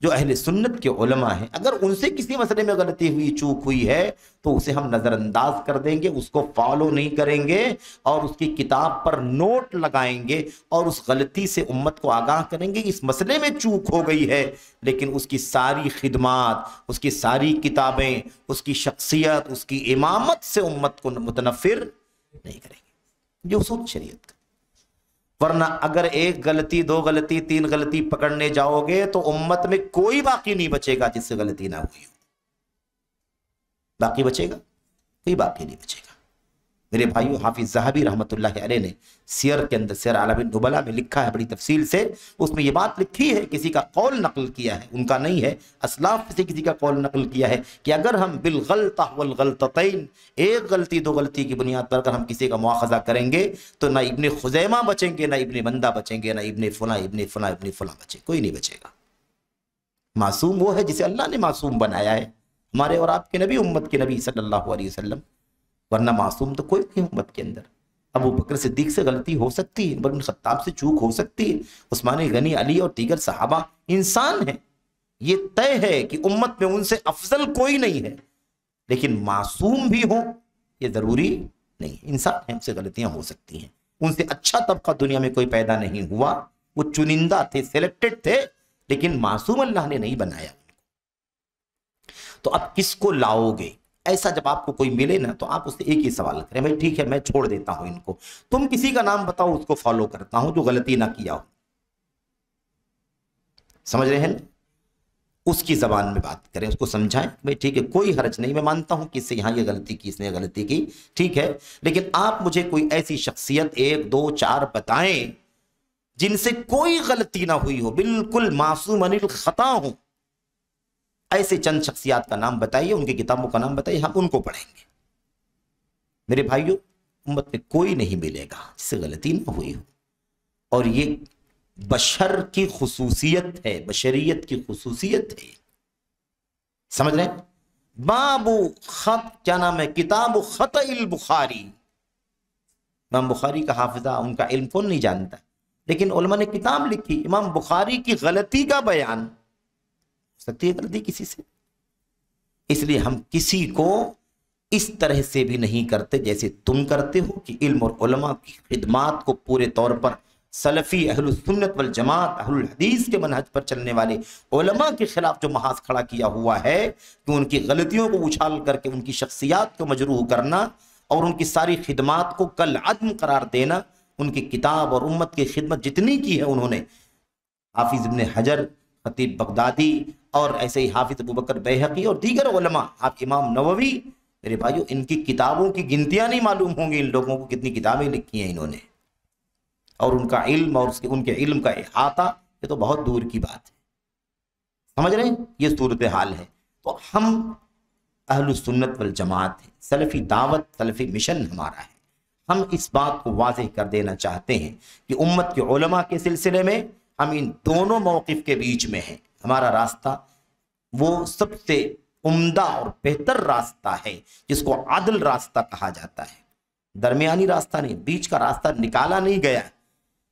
جو اہل سنت کے علماء ہیں، اگر ان سے کسی مسئلے میں غلطی ہوئی، چوک ہوئی ہے، تو اسے ہم نظر انداز کر دیں گے، اس کو فالو نہیں کریں گے، اور اس کی کتاب پر نوٹ لگائیں گے، اور اس غلطی سے امت کو آگاہ کریں گے اس مسئلے میں چوک ہو گئی ہے، لیکن اس کی ساری خدمات، اس کی ساری کتابیں، اس کی شخصیت، اس کی امامت سے امت کو متنفر نہیں کریں گے۔ یہ اصول شریعت کا۔ ورنہ اگر ایک غلطی، دو غلطی، تین غلطی پکڑنے جاؤ گے تو امت میں کوئی باقی نہیں بچے گا جس سے غلطی نہ ہوئی ہو۔ باقی بچے گا؟ کوئی باقی نہیں بچے گا۔ میرے بھائیو، حافظ ذہبی رحمۃ اللہ علیہ نے سیر کے اندر، سیر اعلام النبلاء میں لکھا ہے بڑی تفصیل سے، اس میں یہ بات لکھی ہے، کسی کا قول نقل کیا ہے، ان کا نہیں ہے، اسلاف سے کسی کا قول نقل کیا ہے کہ اگر ہم بالغلطہ والغلطتین، ایک غلطی دو غلطی کی بنیاد پر اگر ہم کسی کا مواخذہ کریں گے تو نہ ابن خزیمہ بچیں گے، نہ ابن مندہ بچیں گے، نہ ابن فلاں ابن فلاں ابن فلاں بچیں، کوئی نہیں بچے گا۔ معصوم وہ ہے جسے اللہ نے معصوم بنایا ہے، ہمارے اور آپ کے نبی، امت کے نبی صلی اللہ علیہ وسلم، ورنہ معصوم تو کوئی نہیں امت کے اندر۔ ابو بکر صدیق سے غلطی ہو سکتی ہے، عمر بن خطاب سے چوک ہو سکتی ہے، عثمان غنی، علی اور دیگر صحابہ انسان ہیں، یہ طے ہے کہ امت میں ان سے افضل کوئی نہیں ہے، لیکن معصوم بھی ہوں یہ ضروری نہیں، انسان ہیں، ان سے غلطیاں ہو سکتی ہیں، ان سے اچھا طبقہ دنیا میں کوئی پیدا نہیں ہوا، وہ چنندہ تھے، سلیکٹڈ تھے، لیکن معصوم اللہ نے نہیں بنایا۔ تو اب کس کو لاؤ گے؟ ایسا جب آپ کو کوئی ملے نا تو آپ اس سے ایک ہی سوال کریں، بھائی ٹھیک ہے میں چھوڑ دیتا ہوں ان کو، تم کسی کا نام بتاؤ اس کو فالو کرتا ہوں جو غلطی نہ کیا ہو۔ سمجھ رہے ہیں؟ اس کی زبان میں بات کریں، اس کو سمجھائیں، بھائی ٹھیک ہے کوئی حرج نہیں، میں مانتا ہوں کہ اس سے یہاں یہ غلطی کی، اس نے غلطی کی، ٹھیک ہے، لیکن آپ مجھے کوئی ایسی شخصیت ایک دو چار بتائیں جن سے کوئی غلطی نہ ہوئی ہو، بالکل معصوم عن الخطا ہوں، ایسے چند شخصیات کا نام بتائیے، ان کی کتابوں کا نام بتائیے، ہم ان کو پڑھیں گے۔ میرے بھائیوں، امت میں کوئی نہیں ملے گا جس سے غلطی نہ ہوئی ہو، اور یہ بشر کی خصوصیت ہے، بشریت کی خصوصیت ہے، سمجھ رہے ہیں؟ باب خط، کیا نام ہے، کتاب خطأ البخاری، امام بخاری کا حافظہ، ان کا علم کون نہیں جانتا، لیکن علماء نے کتاب لکھی، امام بخاری کی غلطی کا بیان، سکتی ہے غلطی کسی سے، اس لیے ہم کسی کو اس طرح سے بھی نہیں کرتے جیسے تم کرتے ہو کہ علم اور علماء کی خدمات کو پورے طور پر سلفی اہل السنت والجماعت اہل الحدیث کے منہج پر چلنے والے علماء کے خلاف جو محاذ کھڑا کیا ہوا ہے کہ ان کی غلطیوں کو اچھال کر کے ان کی شخصیات کو مجروح کرنا اور ان کی ساری خدمات کو کالعدم قرار دینا، ان کی کتاب اور امت کی خدمت جتنی کی ہے انہوں نے، حافظ ابن حجر، خطیب بغدادی، اور ایسے ہی حافظ ابو بکر بیہقی اور دیگر علماء، آپ امام نووی، میرے بھائیو ان کی کتابوں کی گنتیاں نہیں معلوم ہوں گی ان لوگوں کو کتنی کتابیں لکھی ہیں انہوں نے، اور ان کا علم اور ان کے علم کا احاطہ، یہ تو بہت دور کی بات ہے، سمجھ رہے ہیں؟ یہ صورتحال ہے۔ تو ہم اہل السنت والجماعت ہیں، سلفی دعوت، سلفی مشن ہمارا ہے، ہم اس بات کو واضح کر دینا چاہتے ہیں کہ امت کے علماء کے سلسلے میں ہم ان دونوں موقف کے بیچ میں ہیں، ہمارا راستہ وہ سب سے عمدہ اور بہتر راستہ ہے جس کو عدل راستہ کہا جاتا ہے، درمیانی راستہ نہیں، بیچ کا راستہ نکالا نہیں گیا،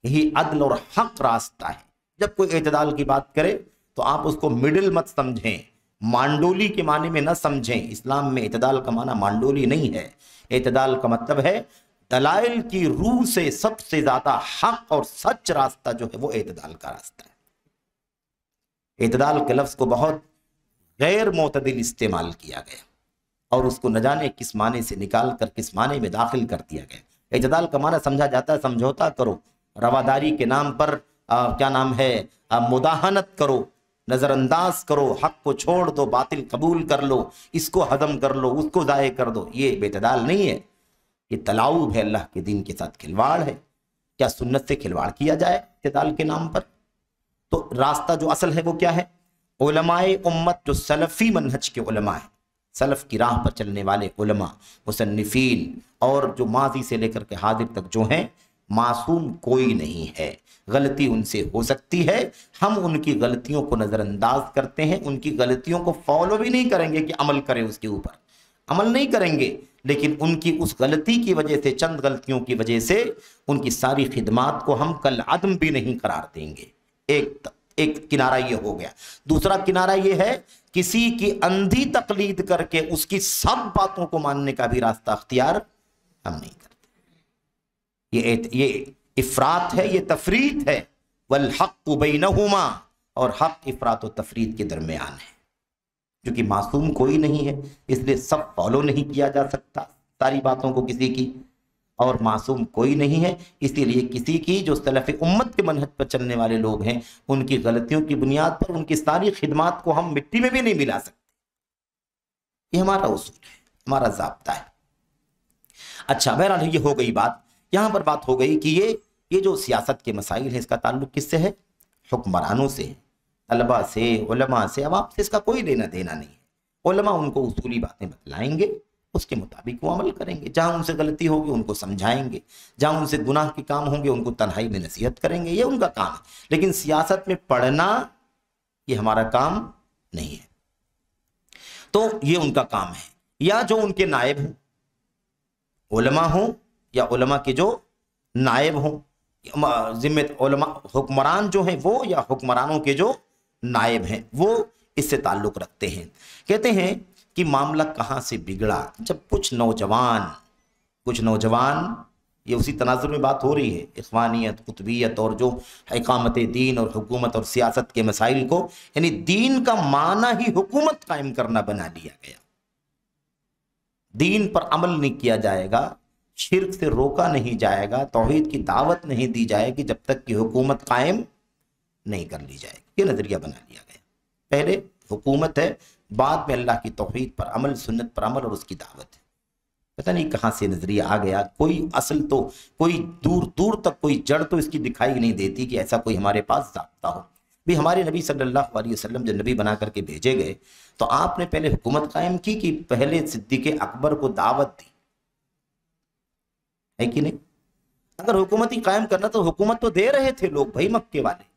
یہی عدل اور حق راستہ ہے۔ جب کوئی اعتدال کی بات کرے تو آپ اس کو مڈل مت سمجھیں، مانڈولی کے معنی میں نہ سمجھیں، اسلام میں اعتدال کا معنی مانڈولی نہیں ہے، اعتدال کا مطلب ہے دلائل کی روح سے سب سے زیادہ حق اور سچ راستہ جو ہے وہ اعتدال کا راستہ ہے۔ اعتدال کے لفظ کو بہت غیر معتدل استعمال کیا گیا اور اس کو نہ جانے کس معنی سے نکال کر کس معنی میں داخل کر دیا گیا۔ اعتدال کا معنی سمجھا جاتا ہے سمجھوتا کرو، رواداری کے نام پر کیا نام ہے مداہنت کرو، نظر انداز کرو، حق کو چھوڑ دو، باطل قبول کر لو، اس کو ہضم کر لو، اس کو ضائع کر دو، یہ اعتدال نہیں ہے، یہ تلاؤب ہے، اللہ کے دین کے ساتھ کھلواڑ ہے۔ کیا سنت سے کھلواڑ کیا جائے اعتدال کے نام پر؟ تو راستہ جو اصل ہے وہ کیا ہے؟ علماء امت جو سلفی منہج کے علماء ہیں، سلف کی راہ پر چلنے والے علماء، مصنفین، اور جو ماضی سے لے کر کے حاضر تک جو ہیں، معصوم کوئی نہیں ہے، غلطی ان سے ہو سکتی ہے، ہم ان کی غلطیوں کو نظر انداز کرتے ہیں، ان کی غلطیوں کو فالو بھی نہیں کریں گے کہ عمل کریں، اس کے اوپر عمل نہیں کریں گے، لیکن ان کی اس غلطی کی وجہ سے، چند غلطیوں کی وجہ سے ان کی ساری خدمات کو ہم کالعدم بھی نہیں قرار دیں گے۔ ایک ایک کنارہ یہ ہو گیا. دوسرا کنارہ یہ ہے کسی کی اندھی تقلید کر کے اس کی سب باتوں کو ماننے کا بھی راستہ اختیار ہم نہیں کرتے. یہ افراط ہے، یہ تفریط ہے. والحق بینہما، اور حق افراط و تفریط کے درمیان ہے. کیونکہ معصوم کوئی نہیں ہے اس لیے سب فالو نہیں کیا جا سکتا ساری باتوں کو کسی کی، اور معصوم کوئی نہیں ہے اس لیے کسی کی جو سلف امت کے منہج پر چلنے والے لوگ ہیں ان کی غلطیوں کی بنیاد پر ان کی ساری خدمات کو ہم مٹی میں بھی نہیں ملا سکتے. یہ ہمارا اصول ہے، ہمارا ضابطہ ہے. اچھا بہرحال یہ ہو گئی بات. یہاں پر بات ہو گئی کہ یہ جو سیاست کے مسائل ہیں اس کا تعلق کس سے ہے؟ حکمرانوں سے ہے، طلبہ سے، علماء سے. عوام سے اس کا کوئی لینا دینا نہیں ہے. علماء ان کو اصولی باتیں بتلائیں گے، اس کے مطابق وہ عمل کریں گے. جہاں ان سے غلطی ہوگی ان کو سمجھائیں گے، جہاں ان سے گناہ کے کام ہوں گے ان کو تنہائی میں نصیحت کریں گے. یہ ان کا کام ہے. لیکن سیاست میں پڑھنا یہ ہمارا کام نہیں ہے. تو یہ ان کا کام ہے. یا جو ان کے نائب ہوں، علماء ہوں یا علماء کے جو نائب ہوں، علماء حکمران جو ہیں وہ یا حکمرانوں کے جو نائب ہیں وہ اس سے تعلق رکھتے ہیں. کہتے ہیں کہ معاملہ کہاں سے بگڑا؟ جب کچھ نوجوان یہ اسی تناظر میں بات ہو رہی ہے، اخوانیت، قطبیت اور جو اقامت دین اور حکومت اور سیاست کے مسائل کو، یعنی دین کا معنی ہی حکومت قائم کرنا بنا لیا گیا. دین پر عمل نہیں کیا جائے گا، شرک سے روکا نہیں جائے گا، توحید کی دعوت نہیں دی جائے گی جب تک کہ حکومت قائم نہیں کر لی جائے گی. یہ نظریہ بنا لیا گیا. پہلے حکومت ہے، بعد میں اللہ کی توحید پر عمل، سنت پر عمل اور اس کی دعوت ہے. پتہ نہیں کہاں سے نظریہ آ گیا. کوئی اصل تو، کوئی دور تک کوئی جڑ تو اس کی دکھائی نہیں دیتی کہ ایسا کوئی ہمارے پاس ضابطہ ہو. بھی ہمارے نبی صلی اللہ علیہ وسلم جب نبی بنا کر کے بھیجے گئے تو آپ نے پہلے حکومت قائم کی کہ پہلے صدیق اکبر کو دعوت دی ہے کہ نہیں؟ اگر حکومت ہی قائم کرنا تو حکومت تو دے رہے تھے لوگ بھائی، مکے والے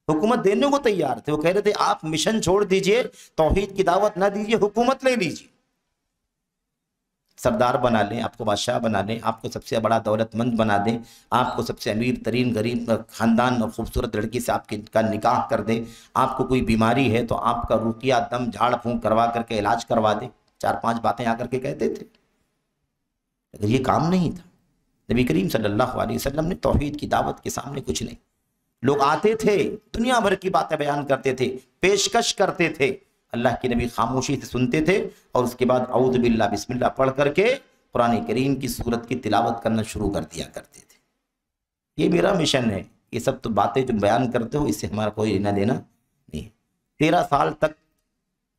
حکومت دینے کو تیار تھے. وہ کہہ رہے تھے آپ مشن چھوڑ دیجئے، توحید کی دعوت نہ دیجئے، حکومت لے لیجئے، سردار بنا لیں، آپ کو بادشاہ بنا لیں، آپ کو سب سے بڑا دولت مند بنا دیں، آپ کو سب سے امیر ترین غریب خاندان اور خوبصورت لڑکی سے آپ کا نکاح کر دیں، آپ کو کوئی بیماری ہے تو آپ کا رقیہ دم جھاڑ پھونک کروا کر کے علاج کروا دیں. 4-5 باتیں آ کر کے کہتے تھے. اگر یہ کام نہیں تھا، نبی کریم صلی اللہ علیہ وسلم نے توحید کی دعوت کے سامنے کچھ نہیں. لوگ آتے تھے، دنیا بھر کی باتیں بیان کرتے تھے، پیشکش کرتے تھے. اللہ کے نبی خاموشی سے سنتے تھے اور اس کے بعد اعوذ باللہ بسم اللہ پڑھ کر کے قرآن کریم کی سورت کی تلاوت کرنا شروع کر دیا کرتے تھے. یہ میرا مشن ہے. یہ سب تو باتیں جو بیان کرتے ہو اس سے ہمارا کوئی لینا دینا نہیں. 13 سال تک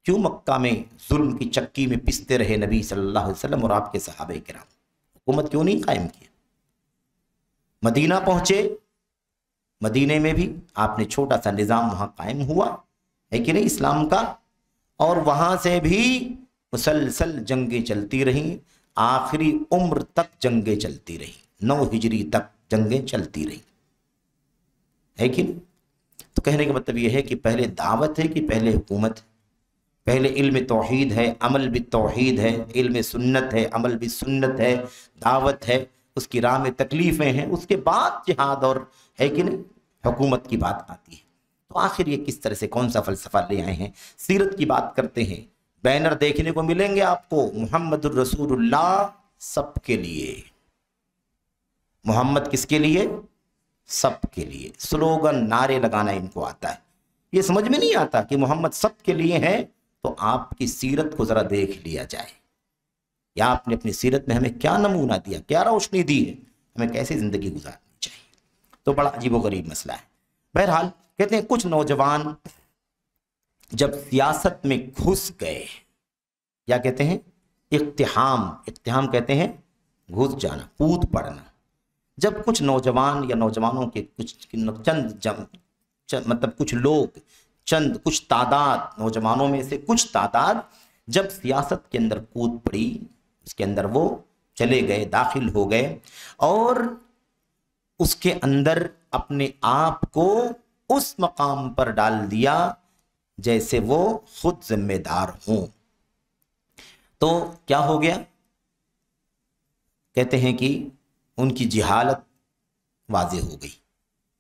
کیوں مکہ میں ظلم کی چکی میں پستے رہے نبی صلی اللہ علیہ وسلم اور آپ کے صحابہ کرام؟ حکومت کیوں نہیں قائم کی؟ مدینہ پہنچے، مدینے میں بھی آپ نے چھوٹا سا نظام وہاں قائم ہوا ہے کہ نہیں اسلام کا، اور وہاں سے بھی مسلسل جنگیں چلتی رہیں. آخری عمر تک جنگیں چلتی رہیں، 9 ہجری تک جنگیں چلتی رہیں ہے کہ نہیں؟ تو کہنے کا مطلب یہ ہے کہ پہلے دعوت ہے کہ پہلے حکومت ہے؟ پہلے علم توحید ہے، عمل بھی توحید ہے، علم سنت ہے، عمل بھی سنت ہے، دعوت ہے، اس کی راہ میں تکلیفیں ہیں، اس کے بعد جہاد اور ہے کہ نہیں حکومت کی بات آتی ہے. تو آخر یہ کس طرح سے کون سا فلسفہ لے آئے ہیں؟ سیرت کی بات کرتے ہیں، بینر دیکھنے کو ملیں گے آپ کو، محمد الرسول اللہ سب کے لیے. محمد کس کے لیے؟ سب کے لیے. سلوگن، نعرے لگانا ان کو آتا ہے. یہ سمجھ میں نہیں آتا کہ محمد سب کے لیے ہے. تو آپ کی سیرت کو ذرا دیکھ لیا جائے، یا آپ نے اپنی سیرت میں ہمیں کیا نمونہ دیا، کیا روشنی دی ہے، ہمیں کیسی زندگی گزارنی چاہیے. تو بڑا عجیب و غریب مسئلہ ہے. بہرحال کہتے ہیں کچھ نوجوان جب سیاست میں گھس گئے، کیا کہتے ہیں؟ اقتحام کہتے ہیں گھس جانا، کود پڑنا. جب کچھ نوجوان یا نوجوانوں کے کچھ لوگ، کچھ تعداد، نوجوانوں میں سے کچھ تعداد جب سیاست کے اندر کود پڑی، اس کے اندر وہ چلے گئے، داخل ہو گئے، اور اس کے اندر اپنے آپ کو اس مقام پر ڈال دیا جیسے وہ خود ذمہ دار ہوں. تو کیا ہو گیا؟ کہتے ہیں کہ ان کی جہالت واضح ہو گئی.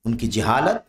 ان کی جہالت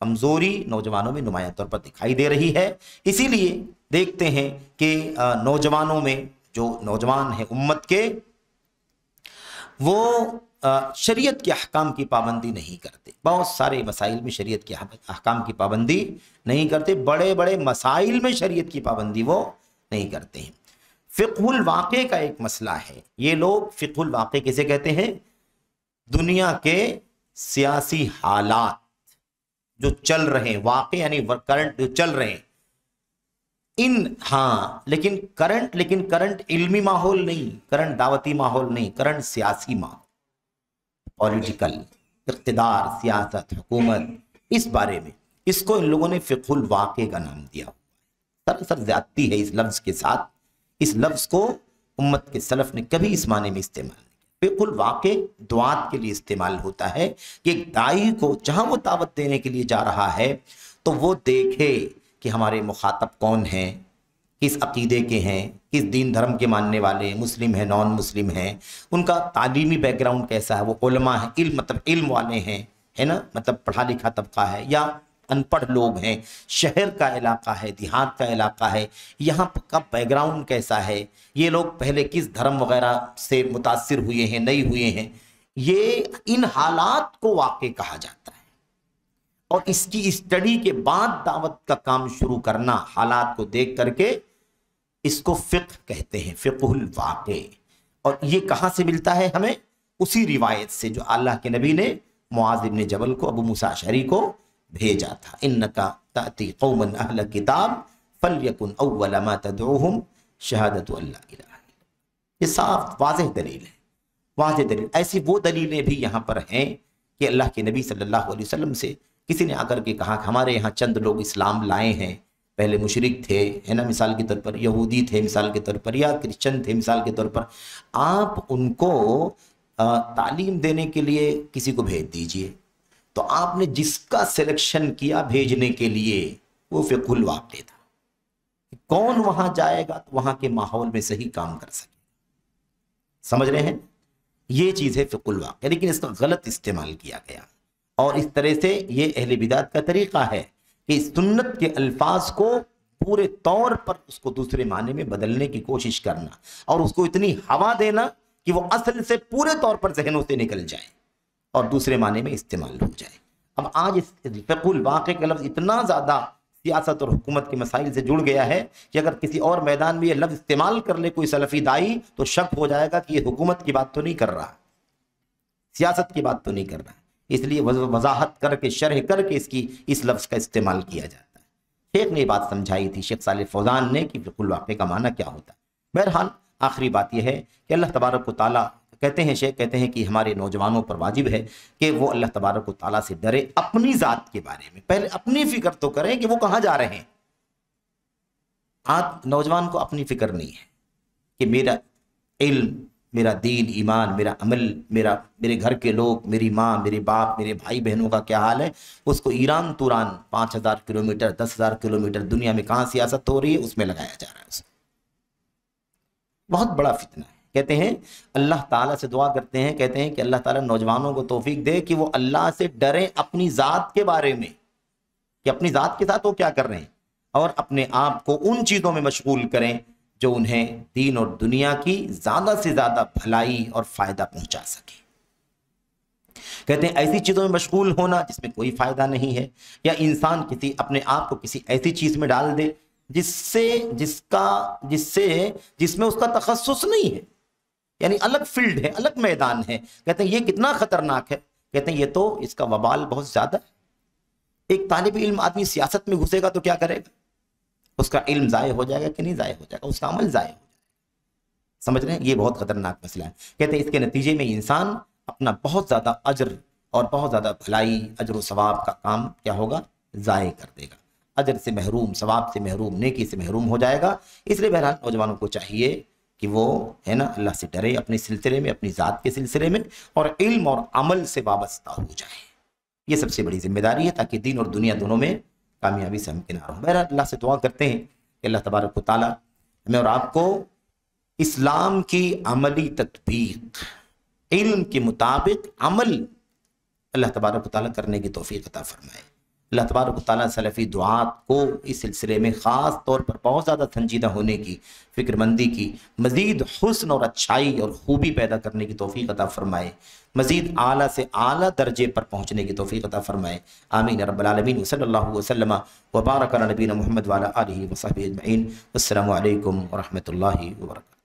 کمزوری نوجوانوں میں نمایاں طور پر دکھائی دے رہی ہے۔ اسی لیے دیکھتے ہیں کہ نوجوانوں میں جو نوجوان ہیں امت کے، وہ شریعت کے احکام کی پابندی نہیں کرتے، بہت سارے مسائل میں شریعت کے احکام کی پابندی نہیں کرتے، بڑے بڑے مسائل میں شریعت کی پابندی وہ نہیں کرتے ہیں۔ فقہ الواقع کا ایک مسئلہ ہے، یہ لوگ فقہ الواقع کسے کہتے ہیں؟ دنیا کے سیاسی حالات جو چل رہے ہیں، واقع یعنی کرنٹ جو چل رہے ہیں، لیکن کرنٹ علمی ماحول نہیں، کرنٹ دعوتی ماحول نہیں، کرنٹ سیاسی ماحول، پولیٹیکل، اقتدار، سیاست، حکومت، اس بارے میں، اس کو ان لوگوں نے فقہ الواقع کا نام دیا۔ سراسر زیادتی ہے اس لفظ کے ساتھ، اس لفظ کو امت کے سلف نے کبھی اس معنی میں استعمال نہیں کیا۔ فقہ الواقع دعات کے لیے استعمال ہوتا ہے کہ ایک داعی کو جہاں وہ دعوت دینے کے لیے جا رہا ہے تو وہ دیکھے کہ ہمارے مخاطب کون ہیں، کس عقیدے کے ہیں، کس دین دھرم کے ماننے والے، مسلم ہیں، نان مسلم ہیں، ان کا تعلیمی بیک گراؤنڈ کیسا ہے، وہ علماء ہیں، علم والے ہیں، ہے نا، مطلب پڑھا لکھا طبقہ ہے یا ان پڑھ لوگ ہیں، شہر کا علاقہ ہے، دیہات کا علاقہ ہے، یہاں کا بیک گراؤنڈ کیسا ہے، یہ لوگ پہلے کس دھرم وغیرہ سے متاثر ہوئے ہیں، نہیں ہوئے ہیں، یہ ان حالات کو واقع کہا جاتا ہے۔ اور اس کی اسٹڈی کے بعد دعوت کا کام شروع کرنا، حالات کو دیکھ کر کے، اس کو فقہ کہتے ہیں، فقہ الواقع۔ اور یہ کہاں سے ملتا ہے ہمیں؟ اسی روایت سے جو اللہ کے نبی نے معاذ بن جبل کو، ابو موسیٰ اشعری کو بھیجا تھا، انک تأتی قوما اہل کتاب فلیکن اول ما تدعوہم شہادت اللہ الہ الا اللہ۔ یہ صاف واضح دلیل ہے، واضح دلیل۔ ایسی وہ دلیلیں بھی یہاں پر ہیں کہ اللہ کے نبی صلی اللہ علیہ وسلم سے کسی نے آ کر کے کہا کہ ہمارے یہاں چند لوگ اسلام لائے ہیں، پہلے مشرک تھے، ہے نا، مثال کے طور پر یہودی تھے، مثال کے طور پر، یا کرسچن تھے مثال کے طور پر، آپ ان کو تعلیم دینے کے لیے کسی کو بھیج دیجئے۔ تو آپ نے جس کا سلیکشن کیا بھیجنے کے لیے وہ فقہ الواقع تھا، کون وہاں جائے گا تو وہاں کے ماحول میں صحیح کام کر سکے۔ سمجھ رہے ہیں؟ یہ چیز ہے فقہ الواقع، لیکن اس کا غلط استعمال کیا گیا، اور اس طرح سے یہ اہل بدعت کا طریقہ ہے کہ سنت کے الفاظ کو پورے طور پر اس کو دوسرے معنی میں بدلنے کی کوشش کرنا، اور اس کو اتنی ہوا دینا کہ وہ اصل سے پورے طور پر ذہنوں سے نکل جائے اور دوسرے معنی میں استعمال ہو جائے۔ اب آج اس فقہ الواقع کا لفظ اتنا زیادہ سیاست اور حکومت کے مسائل سے جڑ گیا ہے کہ اگر کسی اور میدان میں یہ لفظ استعمال کر لے کوئی سلفی دائی تو شک ہو جائے گا کہ یہ حکومت کی بات تو نہیں کر رہا، سیاست کی بات تو نہیں کر رہا، اس لیے وضاحت کر کے، شرح کر کے اس لفظ کا استعمال کیا جاتا ہے۔ شیخ نے یہ بات سمجھائی تھی، شیخ صالح فوزان نے، کہ فقہ الواقع کا معنی کیا ہوتا ہے۔ بہرحال آخری بات یہ ہے کہ اللہ تبارک و تعالیٰ کہتے ہیں، شیخ کہتے ہیں کہ ہمارے نوجوانوں پر واجب ہے کہ وہ اللہ تبارک و تعالیٰ سے ڈرے اپنی ذات کے بارے میں، پہلے اپنی فکر تو کریں کہ وہ کہاں جا رہے ہیں۔ آج نوجوان کو اپنی فکر نہیں ہے کہ میرا علم، میرا دین ایمان، میرا عمل، میرے گھر کے لوگ، میری ماں، میرے باپ، میرے بھائی بہنوں کا کیا حال ہے۔ اس کو ایران توران 5000 کلومیٹر 10,000 کلومیٹر دنیا میں کہاں سیاست ہو رہی ہے اس میں لگایا جا رہا ہے۔ اس بہت بڑا فتنہ ہے۔ کہتے ہیں اللہ تعالیٰ سے دعا کرتے ہیں، کہتے ہیں کہ اللہ تعالیٰ نوجوانوں کو توفیق دے کہ وہ اللہ سے ڈریں اپنی ذات کے بارے میں، کہ اپنی ذات کے ساتھ وہ کیا کر رہے ہیں، اور اپنے آپ کو ان چیزوں میں مشغول کریں جو انہیں دین اور دنیا کی زیادہ سے زیادہ بھلائی اور فائدہ پہنچا سکے۔ کہتے ہیں ایسی چیزوں میں مشغول ہونا جس میں کوئی فائدہ نہیں ہے، یا انسان اپنے آپ کو کسی ایسی چیز میں ڈال دے جس میں اس کا تخصص نہیں ہے، یعنی الگ فیلڈ ہے، الگ میدان ہے۔ کہتے ہیں یہ کتنا خطرناک ہے۔ کہتے ہیں یہ تو اس کا وبال بہت زیادہ ہے۔ ایک طالب علم آدمی سیاست میں گھسے گا تو کیا کرے گا؟ اس کا علم ضائع ہو جائے گا کہ نہیں ضائع ہو جائے گا؟ اس کا عمل ضائع ہو جائے گا۔ سمجھ رہے ہیں؟ یہ بہت خطرناک مسئلہ ہے۔ کہتے ہیں اس کے نتیجے میں انسان اپنا بہت زیادہ اجر اور بہت زیادہ بھلائی، اجر و ثواب کا کام کیا ہوگا؟ ضائع کر دے گا، اجر سے محروم، ثواب سے محروم، نیکی سے محروم ہو جائے گا۔ اس لیے بہرحال نوجوانوں کو چاہیے کہ وہ ہے نا اللہ سے ڈرے اپنے سلسلے میں، اپنی ذات کے سلسلے میں، اور علم اور عمل سے وابستہ ہو جائے۔ یہ سب سے بڑی ذمہ داری ہے تاکہ دین اور دنیا دونوں میں کامیابی سے ہمکنار ہو۔ بہرحال اللہ سے دعا کرتے ہیں کہ اللہ تبارک و تعالیٰ ہمیں اور آپ کو اسلام کی عملی تطبیق، علم کے مطابق عمل اللہ تبارک و تعالیٰ کرنے کی توفیق عطا فرمائے۔ اللہ تبارک و تعالیٰ سلفی دعات کو اس سلسلے میں خاص طور پر بہت زیادہ سنجیدہ ہونے کی، فکر مندی کی، مزید حسن اور اچھائی اور خوبی پیدا کرنے کی توفیق عطا فرمائے، مزید اعلیٰ سے اعلیٰ درجے پر پہنچنے کی توفیق عطا فرمائے، آمین رب العالمین۔ صلی اللہ وسلم وبارک علی نبینا محمد وعلی آلہ وصحبہ اجمعین۔ السلام علیکم ورحمۃ اللہ وبرکاتہ۔